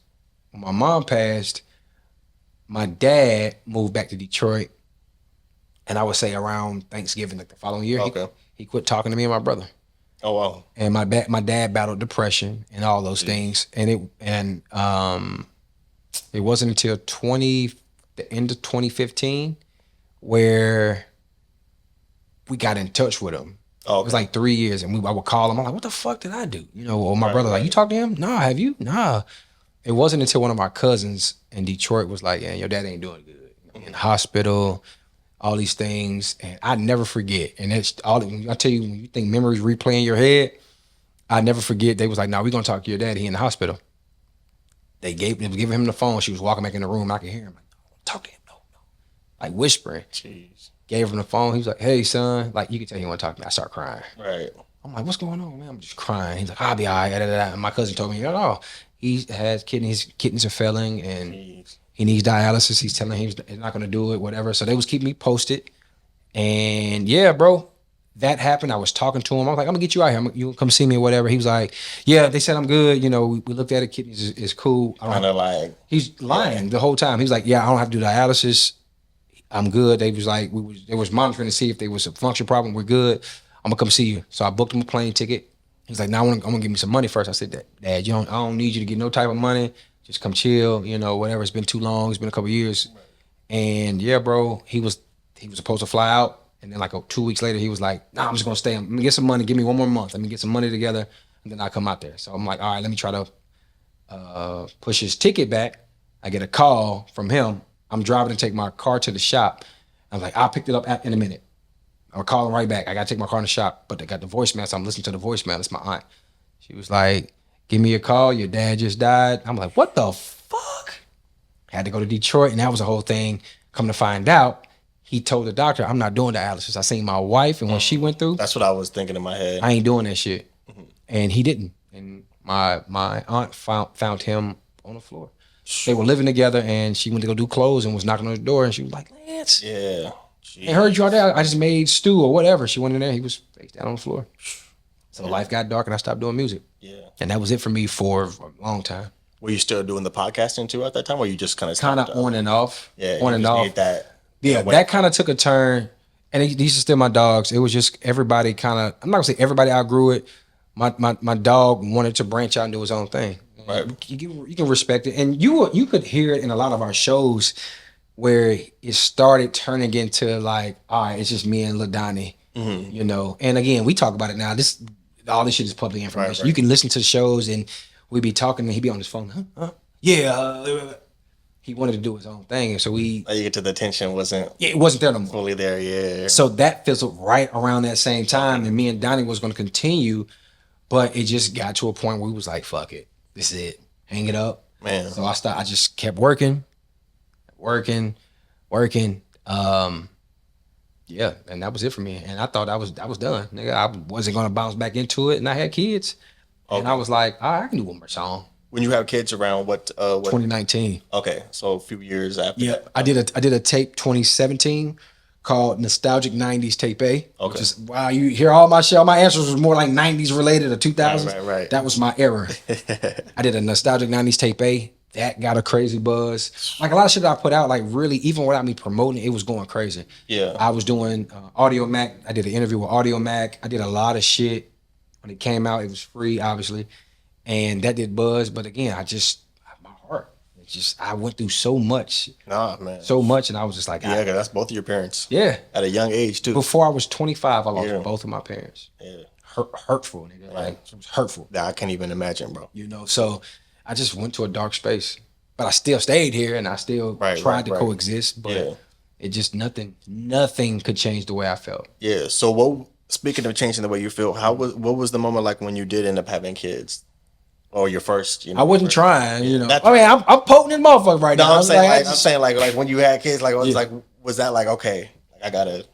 when my mom passed, my dad moved back to Detroit. And I would say around Thanksgiving, like the following year, he quit talking to me and my brother. Oh wow. And my dad battled depression and all those things. And it wasn't until the end of 2015 where we got in touch with him. Oh, okay. It was like 3 years, and I would call him. I'm like, "What the fuck did I do?" You know, or my brother like, "You talked to him? Nah, have you? Nah." It wasn't until one of my cousins in Detroit was like, "Yeah, your dad ain't doing good. In the hospital, all these things," and I never forget. And it's all I tell you, when you think memories replay in your head, I never forget. They was like, "Nah, we're gonna talk to your dad. He in the hospital." They was giving him the phone. She was walking back in the room. I could hear him like, "Talk to him, no," like whispering. Jeez. Gave him the phone. He was like, "Hey, son," like you can tell he want to talk to me. I start crying. Right. I'm like, "What's going on, man?" I'm just crying. He's like, "I'll be all right." And my cousin told me, "Oh, he has kidneys are failing, and he needs dialysis." He's telling him he's not gonna do it, whatever. So they was keeping me posted. And yeah, bro, that happened. I was talking to him. I was like, "I'm gonna get you out here. You come see me or whatever." He was like, "Yeah, they said I'm good. You know, we looked at it. Kidneys is cool." Kind of like he's lying the whole time. He was like, "Yeah, I don't have to do dialysis. I'm good." They was like, they was monitoring to see if there was a function problem. We're good. I'm gonna come see you. So I booked him a plane ticket. He's like, "Now I'm gonna give me some money first." I said, "Dad, I don't need you to get no type of money. Just come chill. You know, whatever. It's been too long. It's been a couple years." And yeah, bro, he was supposed to fly out, and then like 2 weeks later, he was like, "Nah, I'm just gonna stay. I'm gonna get some money. Give me 1 more month. Let me get some money together, and then I'll come out there." So I'm like, "All right, let me try to push his ticket back." I get a call from him. I'm driving to take my car to the shop. I was like, "I'll pick it up in a minute." I'll call him right back. I gotta take my car in the shop, but they got the voicemail, so I'm listening to the voicemail. It's my aunt. She was like, "Give me a call. Your dad just died." I'm like, "What the fuck?" Had to go to Detroit, and that was the whole thing. Come to find out, he told the doctor, "I'm not doing dialysis." I seen my wife, and when she went through, that's what I was thinking in my head. I ain't doing that shit, and he didn't. And my aunt found him on the floor. They were living together, and she went to go do clothes and was knocking on the door, and she was like, "Lance, yeah, I heard you out there. I just made stew or whatever." She went in there. He was face down on the floor. So life got dark, and I stopped doing music. Yeah, and that was it for me for a long time. Were you still doing the podcasting too at that time, or you just kind of on and off? Yeah, on and off. That kind of took a turn, and these are still my dogs. It was just everybody kind of. I'm not gonna say everybody outgrew it. My dog wanted to branch out and do his own thing. Right. You can respect it, and you could hear it in a lot of our shows where it started turning into like, all right, it's just me and Lil Donnie, you know. And again, we talk about it now. All this shit is public information. Right. You can listen to the shows, and we be talking, and he be on his phone. Yeah. He wanted to do his own thing, and so you get to the attention wasn't. Yeah, it wasn't there no more. Fully there, yeah. So that fizzled right around that same time, and me and Donnie was going to continue, but it just got to a point where we was like, fuck it. This is it. Hang it up. Man. So I just kept working. Yeah, and that was it for me. And I thought I was done. Nigga, I wasn't gonna bounce back into it, and I had kids. And I was like, all right, I can do one more song. When you have kids around what 2019. Okay, so a few years after. Yeah, that. I did a tape 2017 called Nostalgic 90s Tape A. Okay. Which is, wow, you hear all my shit, all my answers was more like 90s related or 2000s. Right. That was my era. I did a Nostalgic 90s Tape A. That got a crazy buzz. Like a lot of shit that I put out, like really, even without me promoting it was going crazy. Yeah. I was doing Audio Mac. I did an interview with Audio Mac. I did a lot of shit. When it came out, it was free, obviously. And that did buzz. But again, my heart, I went through so much. Nah, man. So much. And I was just like, yeah, 'cause that's both of your parents. Yeah. At a young age, too. Before I was 25, I lost both of my parents. Yeah. Hurtful, nigga. Like, it was hurtful. I can't even imagine, bro. You know, so I just went to a dark space. But I still stayed here and I still tried to coexist. But it just, nothing could change the way I felt. Yeah. So speaking of changing the way you feel, what was the moment like when you did end up having kids? Or your first, you know? I wasn't trying, you know. I mean, I'm potent in motherfucker right now. I'm saying like when you had kids, like was that like, okay, like I gotta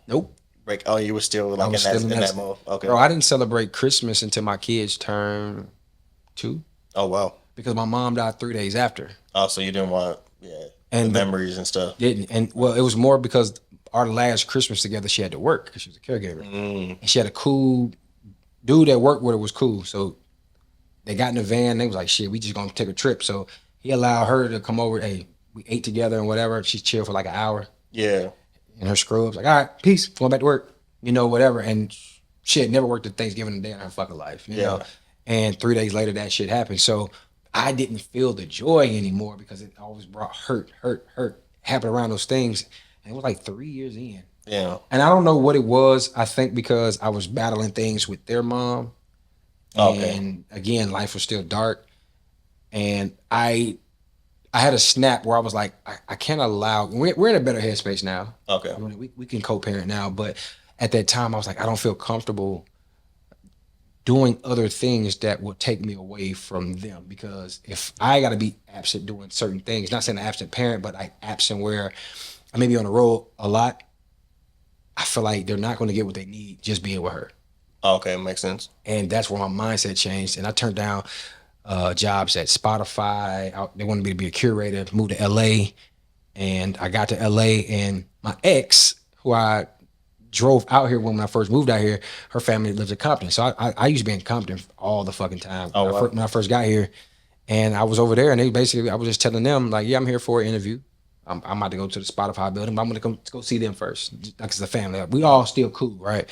break? Oh, you were still like in that mode. Okay. Bro, I didn't celebrate Christmas until my kids turned 2. Oh wow. Because my mom died 3 days after. Oh, so you didn't want the memories and stuff. Didn't. And well, it was more because our last Christmas together, she had to work because she was a caregiver. And she had a cool dude that worked with her was cool. So they got in the van. They was like, shit, we just gonna take a trip. So he allowed her to come over. Hey, we ate together and whatever. She chilled for like an hour. Yeah. In her scrubs, like, all right, peace, going back to work. You know, whatever. And she had never worked a Thanksgiving day in her fucking life. You know? And 3 days later, that shit happened. So I didn't feel the joy anymore because it always brought hurt, happened around those things. And it was like 3 years in. Yeah. And I don't know what it was. I think because I was battling things with their mom. Okay. And again, life was still dark. And I had a snap where I was like, I can't allow, we're in a better headspace now. Okay. I mean, we can co-parent now. But at that time, I was like, I don't feel comfortable doing other things that will take me away from them, because if I got to be absent doing certain things, not saying an absent parent, but like absent where I may be on the road a lot, I feel like they're not going to get what they need just being with her. Okay, makes sense. And that's where my mindset changed. And I turned down jobs at Spotify. They wanted me to be a curator, moved to LA. And I got to LA, and my ex, who I drove out here when I first moved out here, her family lives in Compton. So I used to be in Compton all the fucking time when I first got here. And I was over there, and I was just telling them, like, yeah, I'm here for an interview. I'm about to go to the Spotify building, but I'm going to go see them first. Like, it's a family. We all still cool, right?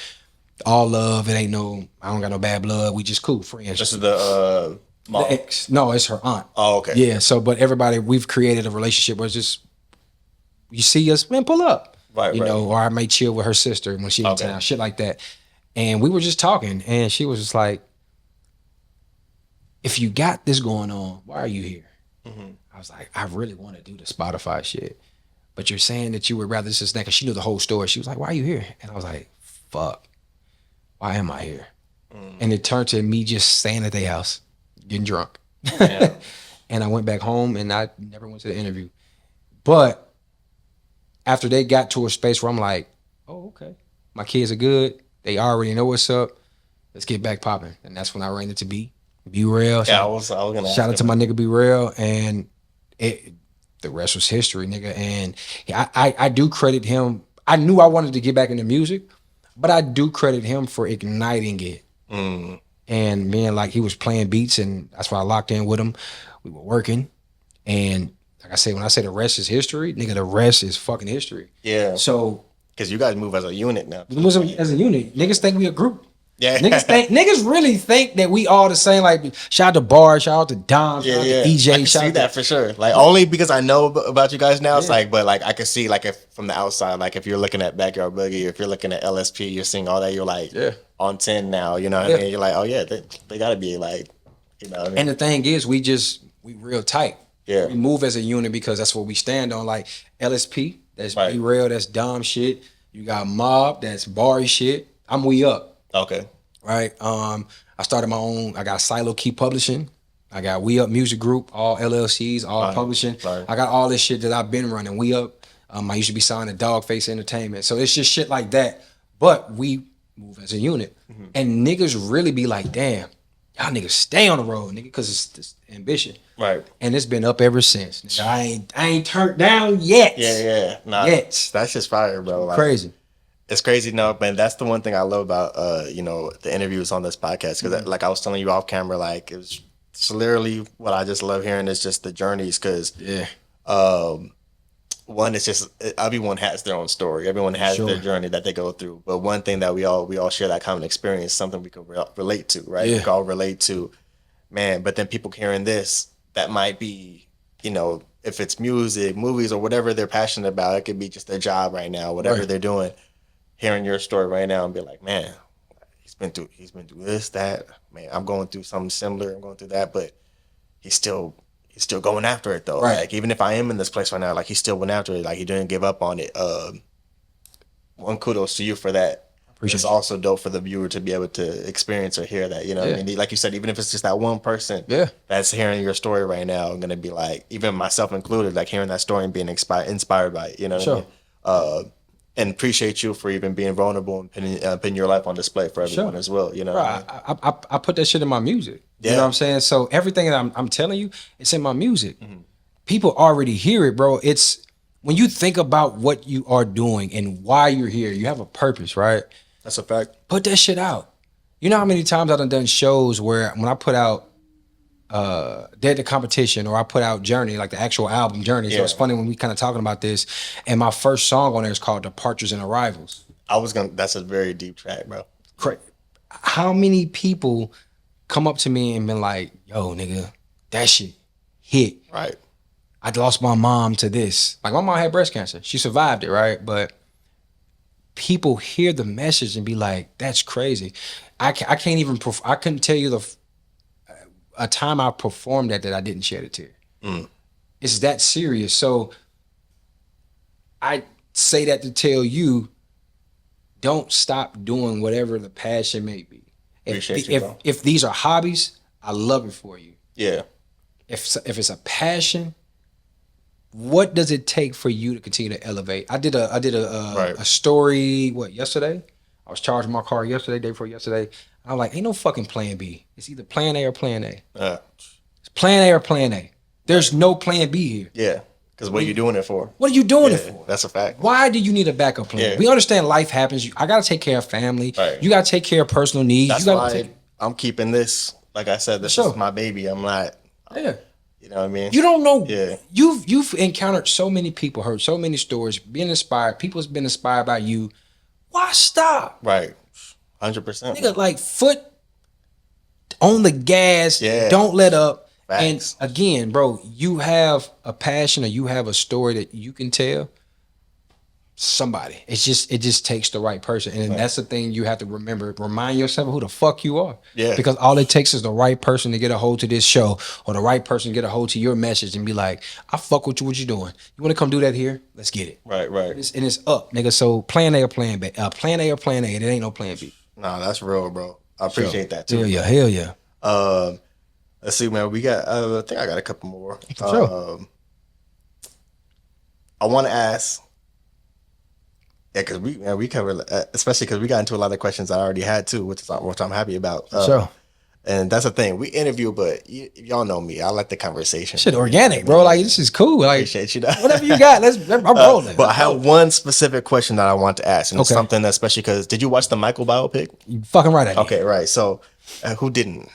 All love. It ain't I don't got no bad blood. We just cool friends. This is the mom? The ex. No, it's her aunt. Oh, okay. Yeah, so, but everybody, we've created a relationship where it's just, you see us, man, pull up. Right, you know, or I may chill with her sister when she's in town, shit like that. And we were just talking, and she was just like, if you got this going on, why are you here? Mm-hmm. I was like, I really want to do the Spotify shit, but you're saying that you would rather this and that, because she knew the whole story. She was like, why are you here? And I was like, fuck, why am I here? And it turned to me just staying at their house, getting drunk. Yeah. And I went back home, and I never went to the interview. But after they got to a space where I'm like, oh, okay, my kids are good. They already know what's up. Let's get back popping. And that's when I ran into Be Real. Yeah, I was gonna shout out to my nigga Be Real, and the rest was history, nigga. And I do credit him. I knew I wanted to get back into music, but I do credit him for igniting it. And man, like, he was playing beats, and that's why I locked in with him. We were working, and like I say, when I say the rest is history, nigga, the rest is fucking history. Yeah. So, because you guys move as a unit now. We move as a unit. Niggas think we a group. Yeah. Niggas really think that we all the same. Like, shout out to Bar, shout out to Dom, shout out to EJ. I can see that for sure. Like, only because I know about you guys now. It's like, but like, I can see, like, if from the outside, like, if you're looking at Backyard Boogie, if you're looking at LSP, you're seeing all that. You're like, on 10 now. You know what I mean? You're like, oh yeah, they gotta be like, you know what I mean? And the thing is, we real tight. Yeah. We move as a unit because that's what we stand on. Like LSP, that's Be Real, that's Dom shit. You got Mob, that's Barry shit. I'm We Up. Okay. Right. I started my own. I got Silo Key Publishing. I got We Up Music Group, all LLCs, all publishing. I got all this shit that I've been running. We Up. I used to be signed to Dogface Entertainment. So it's just shit like that. But we move as a unit. And niggas really be like, damn, y'all niggas stay on the road, nigga, because it's this ambition. Right. And it's been up ever since. Nigga. I ain't turned down yet. Yeah. Nah, yet. That's just fire, bro. Like, crazy. It's crazy, no, but that's the one thing I love about the interviews on this podcast, because like I was telling you off camera, like it's literally what I just love hearing is just the journeys, because one, it's just everyone has their own story, everyone has their journey that they go through, but one thing that we all share that common experience, something we can relate to, right? We can all relate to, man. But then people hearing this, that might be, if it's music, movies, or whatever they're passionate about, it could be just their job right now, whatever they're doing. Hearing your story right now and be like, man, he's been through this, that, man, I'm going through something similar, I'm going through that, but he's still going after it though. Right. Like, even if I am in this place right now, like, he still went after it, like, he didn't give up on it. One kudos to you for that. It's also dope for the viewer to be able to experience or hear that, what I mean? Like you said, even if it's just that one person that's hearing your story right now, I'm gonna be like, even myself included, like, hearing that story and being inspired by it, what I mean? And appreciate you for even being vulnerable and putting your life on display for everyone as well. Bro, I put that shit in my music. You know what I'm saying? So everything that I'm telling you, it's in my music. Mm-hmm. People already hear it, bro. It's when you think about what you are doing and why you're here, you have a purpose, right? That's a fact. Put that shit out. You know how many times I've done shows where when I put out Dead to Competition, or I put out Journey, like the actual album Journey. So it's funny when we kind of talking about this, and my first song on there is called Departures and Arrivals. That's a very deep track, bro. How many people come up to me and been like, yo, nigga, that shit hit. Right. I lost my mom to this. Like, my mom had breast cancer. She survived it, right? But people hear the message and be like, that's crazy. I couldn't tell you a time I performed that I didn't shed a tear. It's that serious. So I say that to tell you, don't stop doing whatever the passion may be. If these are hobbies, I love it for you. Yeah. If it's a passion, what does it take for you to continue to elevate? I did a story, yesterday? I was charging my car yesterday, day before yesterday. I'm like, ain't no fucking plan B. It's either plan A or plan A. It's plan A or plan A. There's no plan B here. Yeah. Because what are you doing it for? What are you doing it for? That's a fact. Why do you need a backup plan? We understand life happens. I got to take care of family. Right. You got to take care of personal needs. That's why I'm keeping this. Like I said, this is my baby. I'm not. Yeah. You know what I mean? You don't know. Yeah. You've encountered so many people, heard so many stories, been inspired. People's been inspired by you. Why stop? Right. 100%. Nigga, like, foot on the gas. Yeah. Don't let up. Facts. And again, bro, you have a passion or you have a story that you can tell somebody. It just takes the right person. And that's the thing you have to remember. Remind yourself of who the fuck you are. Yeah. Because all it takes is the right person to get a hold to this show, or the right person to get a hold to your message and be like, I fuck with you, what you doing. You want to come do that here? Let's get it. Right. And it's up, nigga. So plan A or plan B. Plan A or plan A. It ain't no plan B. Nah, that's real, bro. I appreciate that too. Hell yeah. Let's see, man. We got. I think I got a couple more. For sure. I want to ask. Yeah, because we covered, especially because we got into a lot of questions I already had too, which I'm happy about. Sure. And that's the thing. We interview, but y'all know me. I like the conversation. Shit, organic, bro. Like, this is cool. Like, appreciate you. Whatever you got, I'm rolling. But I have one specific question that I want to ask, and it's something, especially because did you watch the Michael biopic? You fucking right. Okay, right. So, who didn't?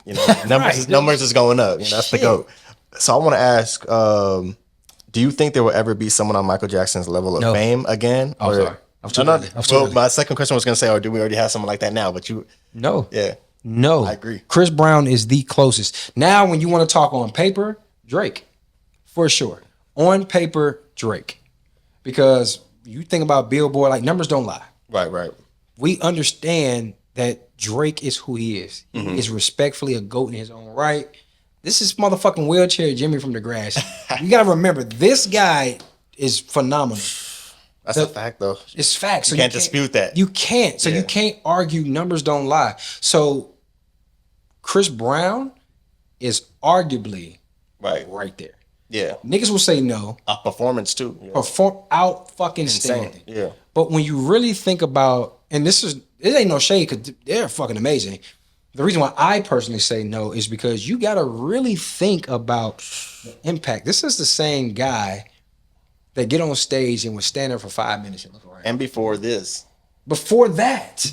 Numbers is going up. That's the GOAT. So I want to ask, do you think there will ever be someone on Michael Jackson's level of fame again? I'm sorry. Well, my second question was going to say, or do we already have someone like that now? But no. Yeah. No. I agree. Chris Brown is the closest. Now, when you want to talk on paper, Drake. For sure. On paper, Drake. Because you think about Billboard, like, numbers don't lie. Right. We understand that Drake is who he is. He is respectfully a GOAT in his own right. This is motherfucking wheelchair Jimmy from Degrassi. You got to remember, this guy is phenomenal. That's a fact, though. It's facts. So you can't dispute that. You can't. So you can't argue. Numbers don't lie. So Chris Brown is arguably right there. Yeah. Niggas will say no. A performance, too. Yeah. Perform out fucking standing. Yeah. But when you really think about, and it ain't no shade because they're fucking amazing. The reason why I personally say no is because you got to really think about the impact. This is the same guy that get on stage and was standing there for 5 minutes and look around. And before this. Before that,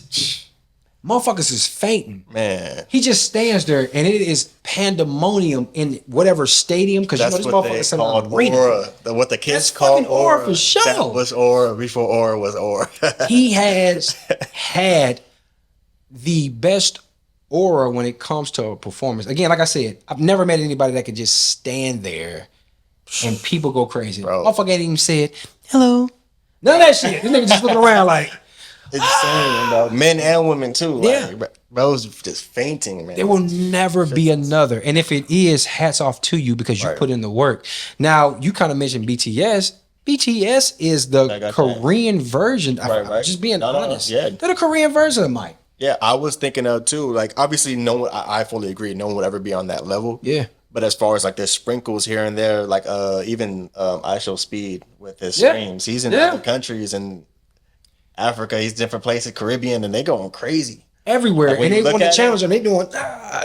motherfuckers is fainting. Man. He just stands there and it is pandemonium in whatever stadium, because you know this motherfucker's in an arena. Aura. What the kids That's called aura for sure. That was aura before aura was aura. He has had the best aura when it comes to a performance. Again, like I said, I've never met anybody that could just stand there and people go crazy. Bro. Motherfucker ain't even said hello. None of that shit. This nigga just looking around like insane, bro. Men and women too. Yeah. Like, bro's just fainting, man. there will never be another. And if it is, hats off to you because you put in the work. Now, you kind of mentioned BTS. BTS is the Korean version. Right. Just being honest. Yeah. They're the Korean version of Mike. Yeah, I was thinking of too. Like, obviously, no one. I fully agree. No one would ever be on that level. Yeah. But as far as like there's sprinkles here and there, like even I Show Speed with his streams. He's in other countries and Africa. He's different places, Caribbean, and they going crazy Everywhere. Like, and they want to challenge them. They doing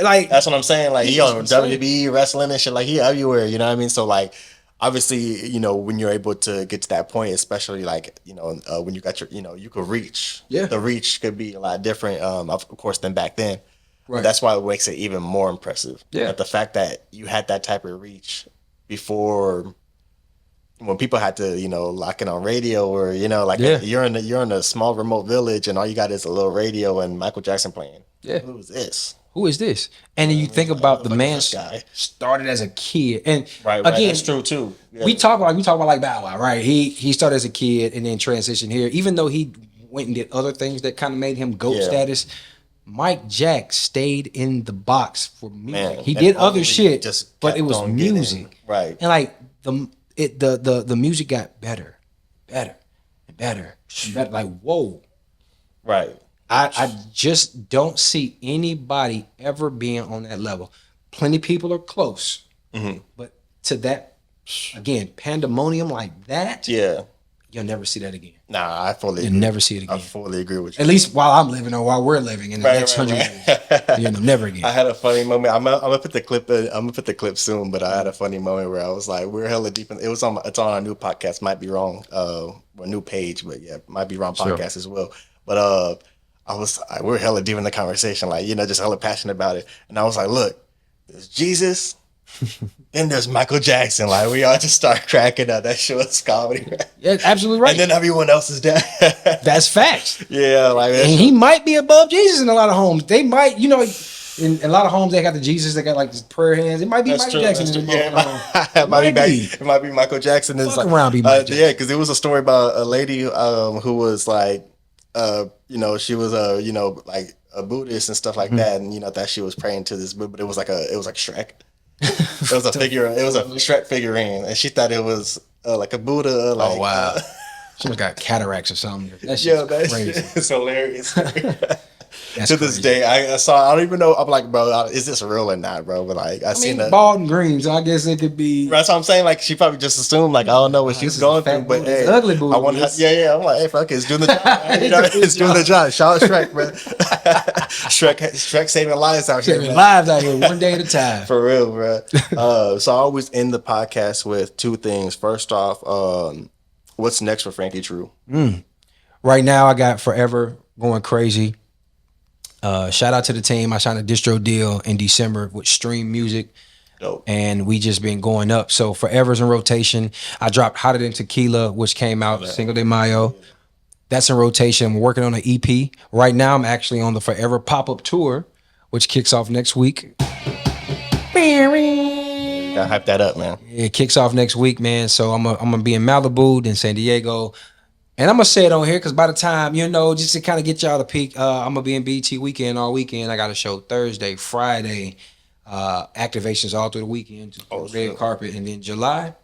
like that's what I'm saying. Like he on WWE wrestling and shit. Like he everywhere. You know what I mean? So like. Obviously, you know, when you're able to get to that point, especially like, you know, when you got your, you know, you could reach. Yeah. The reach could be a lot different, of course, than back then. Right. But that's why it makes it even more impressive. Yeah. That the fact that you had that type of reach before, when people had to, you know, lock in on radio, or you know, like you're in a small remote village and all you got is a little radio and Michael Jackson playing. Yeah. Who is this? Who is this? And then you think about the man started as a kid, and Right. again, That's true too. Yeah. we talk about like Bow Wow, right? He started as a kid and then transitioned here. Even though he went and did other things that kind of made him GOAT status, Mike Jack stayed in the box for music. Man, he did other shit, just but it was kept on music, right? And like the music got better. Like whoa, Right. I just don't see anybody ever being on that level. Plenty people are close, but to that, again, pandemonium like that, you'll never see that again. Nah, I fully You'll never see it again. I fully agree with you. At least while I'm living or while we're living in the next 100 years. You know, never again. I had a funny moment. I'm gonna put the clip. I'm gonna put the clip soon. But I had a funny moment where I was like, "We're hella deep in." It's on our new podcast. Might be wrong. A new page, but yeah, might be wrong podcast as well. But I was like, we're hella deep in the conversation, like, you know, just hella passionate about it. And I was like, look, there's Jesus, then there's Michael Jackson. Like, we all just start cracking up. That shit was comedy. Right? Yeah, absolutely right. And then everyone else is dead. That's facts. Yeah, like that. And he might be above Jesus in a lot of homes. They might, you know, in a lot of homes they got the Jesus, they got like the prayer hands. It might be Michael Jackson in the home. It might be Michael Jackson. Fuck around, be Michael Jackson. Yeah, because there was a story about a lady who was like, you know, she was you know, like a Buddhist and stuff like that, and you know that she was praying to this Buddha, but it was like Shrek. It was a figure. It was a Shrek figurine, and she thought it was like a Buddha. Like, oh wow, she got cataracts or something. That shit's crazy. It's hilarious. That's to this day, I don't even know. I'm like, bro, is this real or not, bro? But like, I seen that bald and green, so I guess it could be. That's what I'm saying. Like, she probably just assumed, like, I don't know what she's going through, but hey, ugly booty. I want her. Yeah. I'm like, hey, fuck it, it's doing the job. You know, it's doing the job. Shout out Shrek, bro. Shrek saving lives out here. Saving lives out here, one day at a time. For real, bro. So I always end the podcast with two things. First off, what's next for Franky Treau? Right now, I got Forever going crazy. Shout out to the team. I signed a distro deal in December with Stream Music. Dope. And we just been going up. So Forever's in rotation. I dropped Hotter Than Tequila, which came out Cinco de Mayo. That's in rotation. I'm working on an EP. Right now, I'm actually on the Forever pop-up tour, which kicks off next week. Gotta hype that up, man. It kicks off next week, man. So I'm gonna be in Malibu, then San Diego. And I'm going to say it on here because by the time, you know, just to kind of get y'all to peek, I'm going to be in BET weekend all weekend. I got a show Thursday, Friday, activations all through the weekend, red carpet. And then July.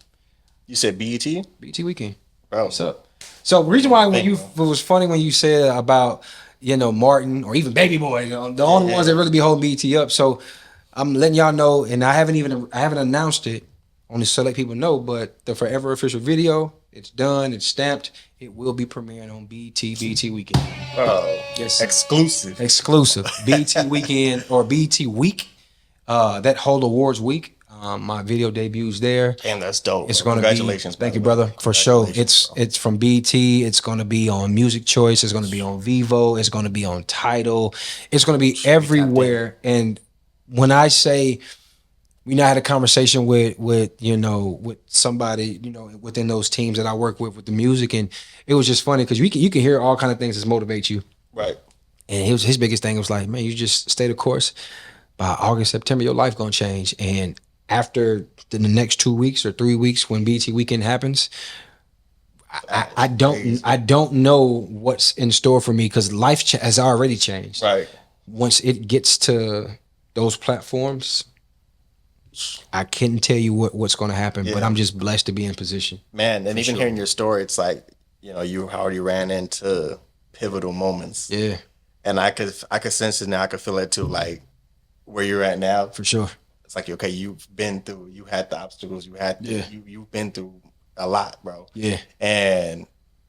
You said BET? BET weekend. Bro. What's up? So the reason why it was funny when you said about, you know, Martin or even Baby Boy, you know, the only ones that really be holding BET up. So I'm letting y'all know, and I haven't announced it only select people know, but the Forever official video, it's done, it's stamped. It will be premiering on BT Weekend. Oh, yes, exclusive BT Weekend or BT Week. That whole awards week. My video debuts there. Damn, that's dope. It's going to Congratulations. Thank you, brother, for sure. It's from BT. It's going to be on Music Choice. It's going to be on Vivo. It's going to be on Tidal. It's going to be everywhere. And when I say, I had a conversation with somebody, within those teams that I work with the music, and it was just funny because you can hear all kind of things that motivate you. Right. And his biggest thing was like, man, you just stay the course. By August, September, your life gonna change. And after the next 2 weeks or 3 weeks, when BT Weekend happens, I don't know what's in store for me because life has already changed. Right. Once it gets to those platforms, I couldn't tell you what's going to happen, but I'm just blessed to be in position. Man, and even hearing your story, it's like, you already ran into pivotal moments. Yeah. And I could sense it now. I could feel it too, like where you're at now. For sure. It's like, okay, you had the obstacles, you've been through a lot, bro. Yeah. And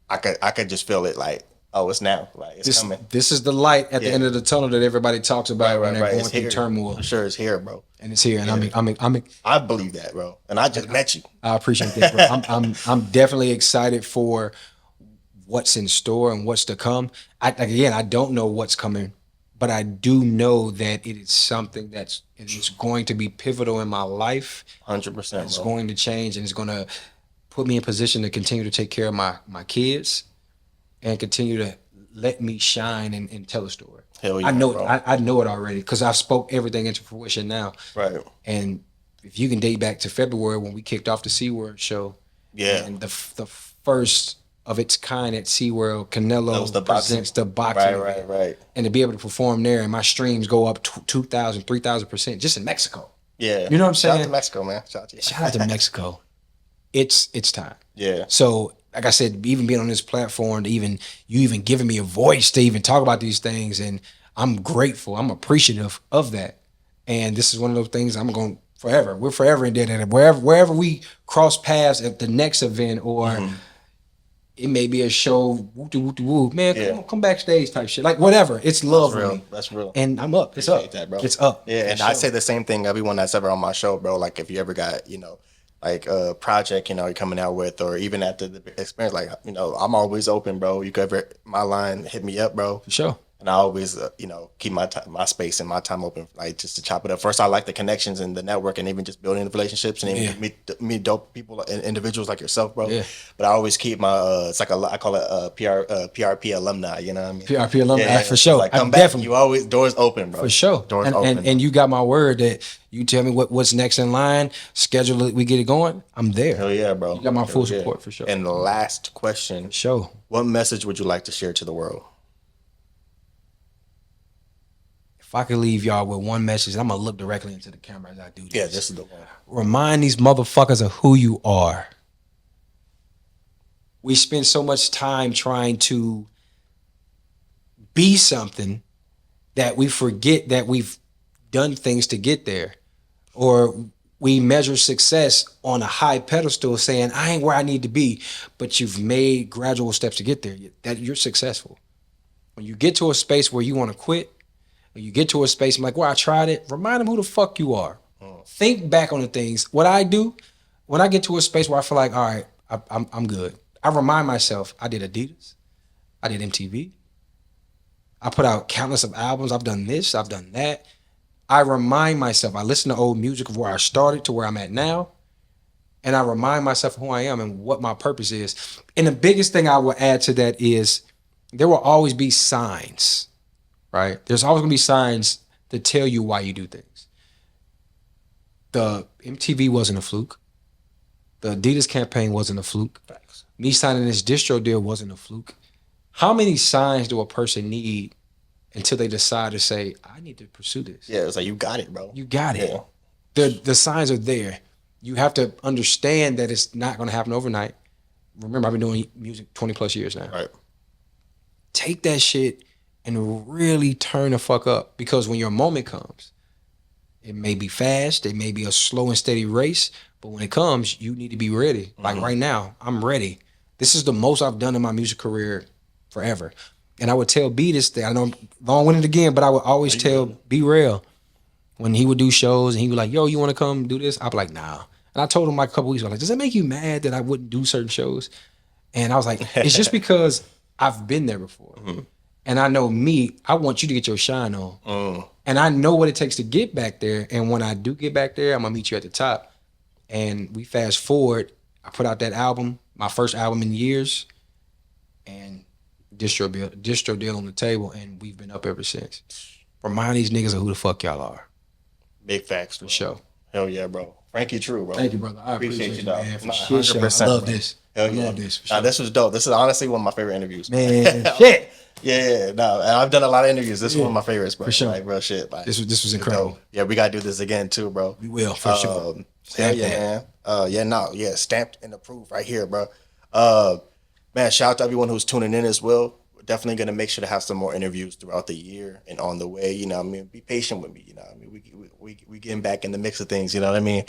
I could just feel it like, oh, it's now. Like it's coming. This is the light at the end of the tunnel that everybody talks about when they're going through turmoil. For sure, it's here, bro. And it's here. And I believe that, bro. And I just met you. I appreciate that, bro. I'm definitely excited for what's in store and what's to come. I don't know what's coming, but I do know that it is something it is going to be pivotal in my life. 100%. It's going to change, and it's going to put me in position to continue to take care of my kids and continue to let me shine and tell a story. Hell yeah, I know bro. it. I know it already because I spoke everything into fruition now. Right. And if you can date back to February when we kicked off the SeaWorld show, and the first of its kind at SeaWorld, Canelo presents the boxing. Right. And to be able to perform there, and my streams go up 2,000, 3,000% just in Mexico. Yeah. You know what I'm saying? Shout out to Mexico, man. Shout out to Mexico. It's time. Yeah. So, like I said, even being on this platform, you even giving me a voice to even talk about these things, and I'm grateful. I'm appreciative of that. And this is one of those things I'm going forever. We're forever indebted. And wherever we cross paths at the next event, or it may be a show, woo, man, come backstage type shit. Like whatever. It's love. That's real. Me. That's real. And I'm up. It's up. That, bro. It's up. Yeah, and I say the same thing. Everyone that's ever on my show, bro. Like if you ever got, like a project, you're coming out with, or even after the experience, like, I'm always open, bro. You could ever, my line, hit me up, bro. For sure. And I always, keep my space and my time open, like just to chop it up. First, I like the connections and the network, and even just building the relationships, and even meet dope people and individuals like yourself, bro. Yeah. But I always keep my, it's like I call it PRP alumni. You know what I mean? PRP alumni, for sure. Like, come back. Definitely. You always doors open, bro. For sure. Doors open. And you got my word that you tell me what's next in line, schedule it, we get it going. I'm there. Hell yeah, bro. You got my full support for sure. And the last question. Sure. What message would you like to share to the world? If I could leave y'all with one message, I'm going to look directly into the camera as I do this. Yeah, this is the one. Remind these motherfuckers of who you are. We spend so much time trying to be something that we forget that we've done things to get there. Or we measure success on a high pedestal saying, I ain't where I need to be, but you've made gradual steps to get there. That you're successful. When you get to a space where you want to quit, when you get to a space, I'm like, well, I tried it. Remind them who the fuck you are. Think back on the things. What I do, when I get to a space where I feel like, all right, I'm good. I remind myself, I did Adidas. I did MTV. I put out countless of albums. I've done this. I've done that. I remind myself, I listen to old music of where I started to where I'm at now. And I remind myself of who I am and what my purpose is. And the biggest thing I will add to that is there will always be signs. Right? There's always gonna be signs to tell you why you do things. The MTV wasn't a fluke. The Adidas campaign wasn't a fluke. Thanks. Me signing this distro deal wasn't a fluke. How many signs do a person need until they decide to say, I need to pursue this? Yeah, it's like, you got it, bro. You got it. Yeah. The signs are there. You have to understand that it's not gonna happen overnight. Remember, I've been doing music 20 plus years now. Right. Take that shit and really turn the fuck up, because when your moment comes, It may be fast. It may be a slow and steady race. But when it comes, you need to be ready. Like right now, I'm ready. This is the most I've done in my music career forever. And I would tell B this thing. I know I'm long-winded again, but I would always tell B Real when he would do shows and he would like, yo, you want to come do this? I'd be like, nah. And I told him like a couple weeks ago, like, does it make you mad that I wouldn't do certain shows? And I was like, it's just because I've been there before. And I know me, I want you to get your shine on. And I know what it takes to get back there. And when I do get back there, I'm going to meet you at the top. And we fast forward, I put out that album, my first album in years, and distro deal on the table, and we've been up ever since. Remind these niggas of who the fuck y'all are. Big facts, For sure. Hell yeah, bro. Franky Treau, bro. Thank you, brother. I appreciate you, dog. man. For 100%, sure. I love bro. this. Hell I yeah. love this. For sure. This was dope. This is honestly one of my favorite interviews. Man, shit. Yeah, no, and I've done a lot of interviews. This is one of my favorites, bro. For sure. Like, bro, shit. Like, This was incredible. dope. Yeah, we gotta do this again too, bro. We will, for sure. Hell yeah, man. Stamped and approved right here, bro. Man, shout out to everyone who's tuning in as well. We're definitely gonna make sure to have some more interviews throughout the year and on the way. You know what I mean? Be patient with me. You know what I mean? We getting back in the mix of things. You know what I mean?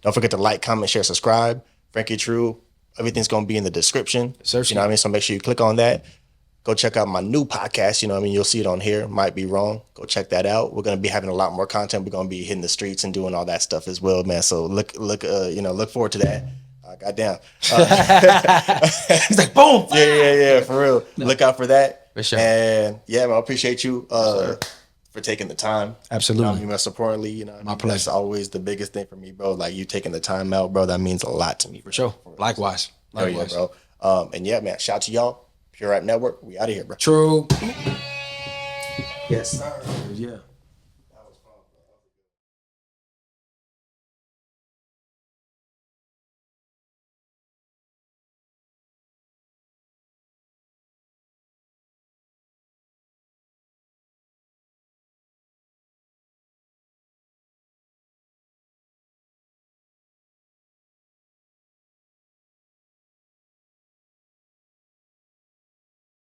Don't forget to like, comment, share, subscribe. Franky Treau. Everything's gonna be in the description. Certainly. You know what I mean? So make sure you click on that. Go check out my new podcast. You know what I mean? You'll see it on here. Might be wrong. Go check that out. We're gonna be having a lot more content. We're gonna be hitting the streets and doing all that stuff as well, man. So look forward to that. Goddamn. He's like, boom. Yeah, for real. No. Look out for that. For sure. And yeah, man, I appreciate you for taking the time. Absolutely. You know what I mean? Most importantly, you know, my pleasure. That's always the biggest thing for me, bro. Like you taking the time out, bro. That means a lot to me. For sure. Likewise. Oh yeah, bro. And yeah, man. Shout out to y'all. Pure Rap Network. We out of here, bro. True. Yes, sir. Yeah.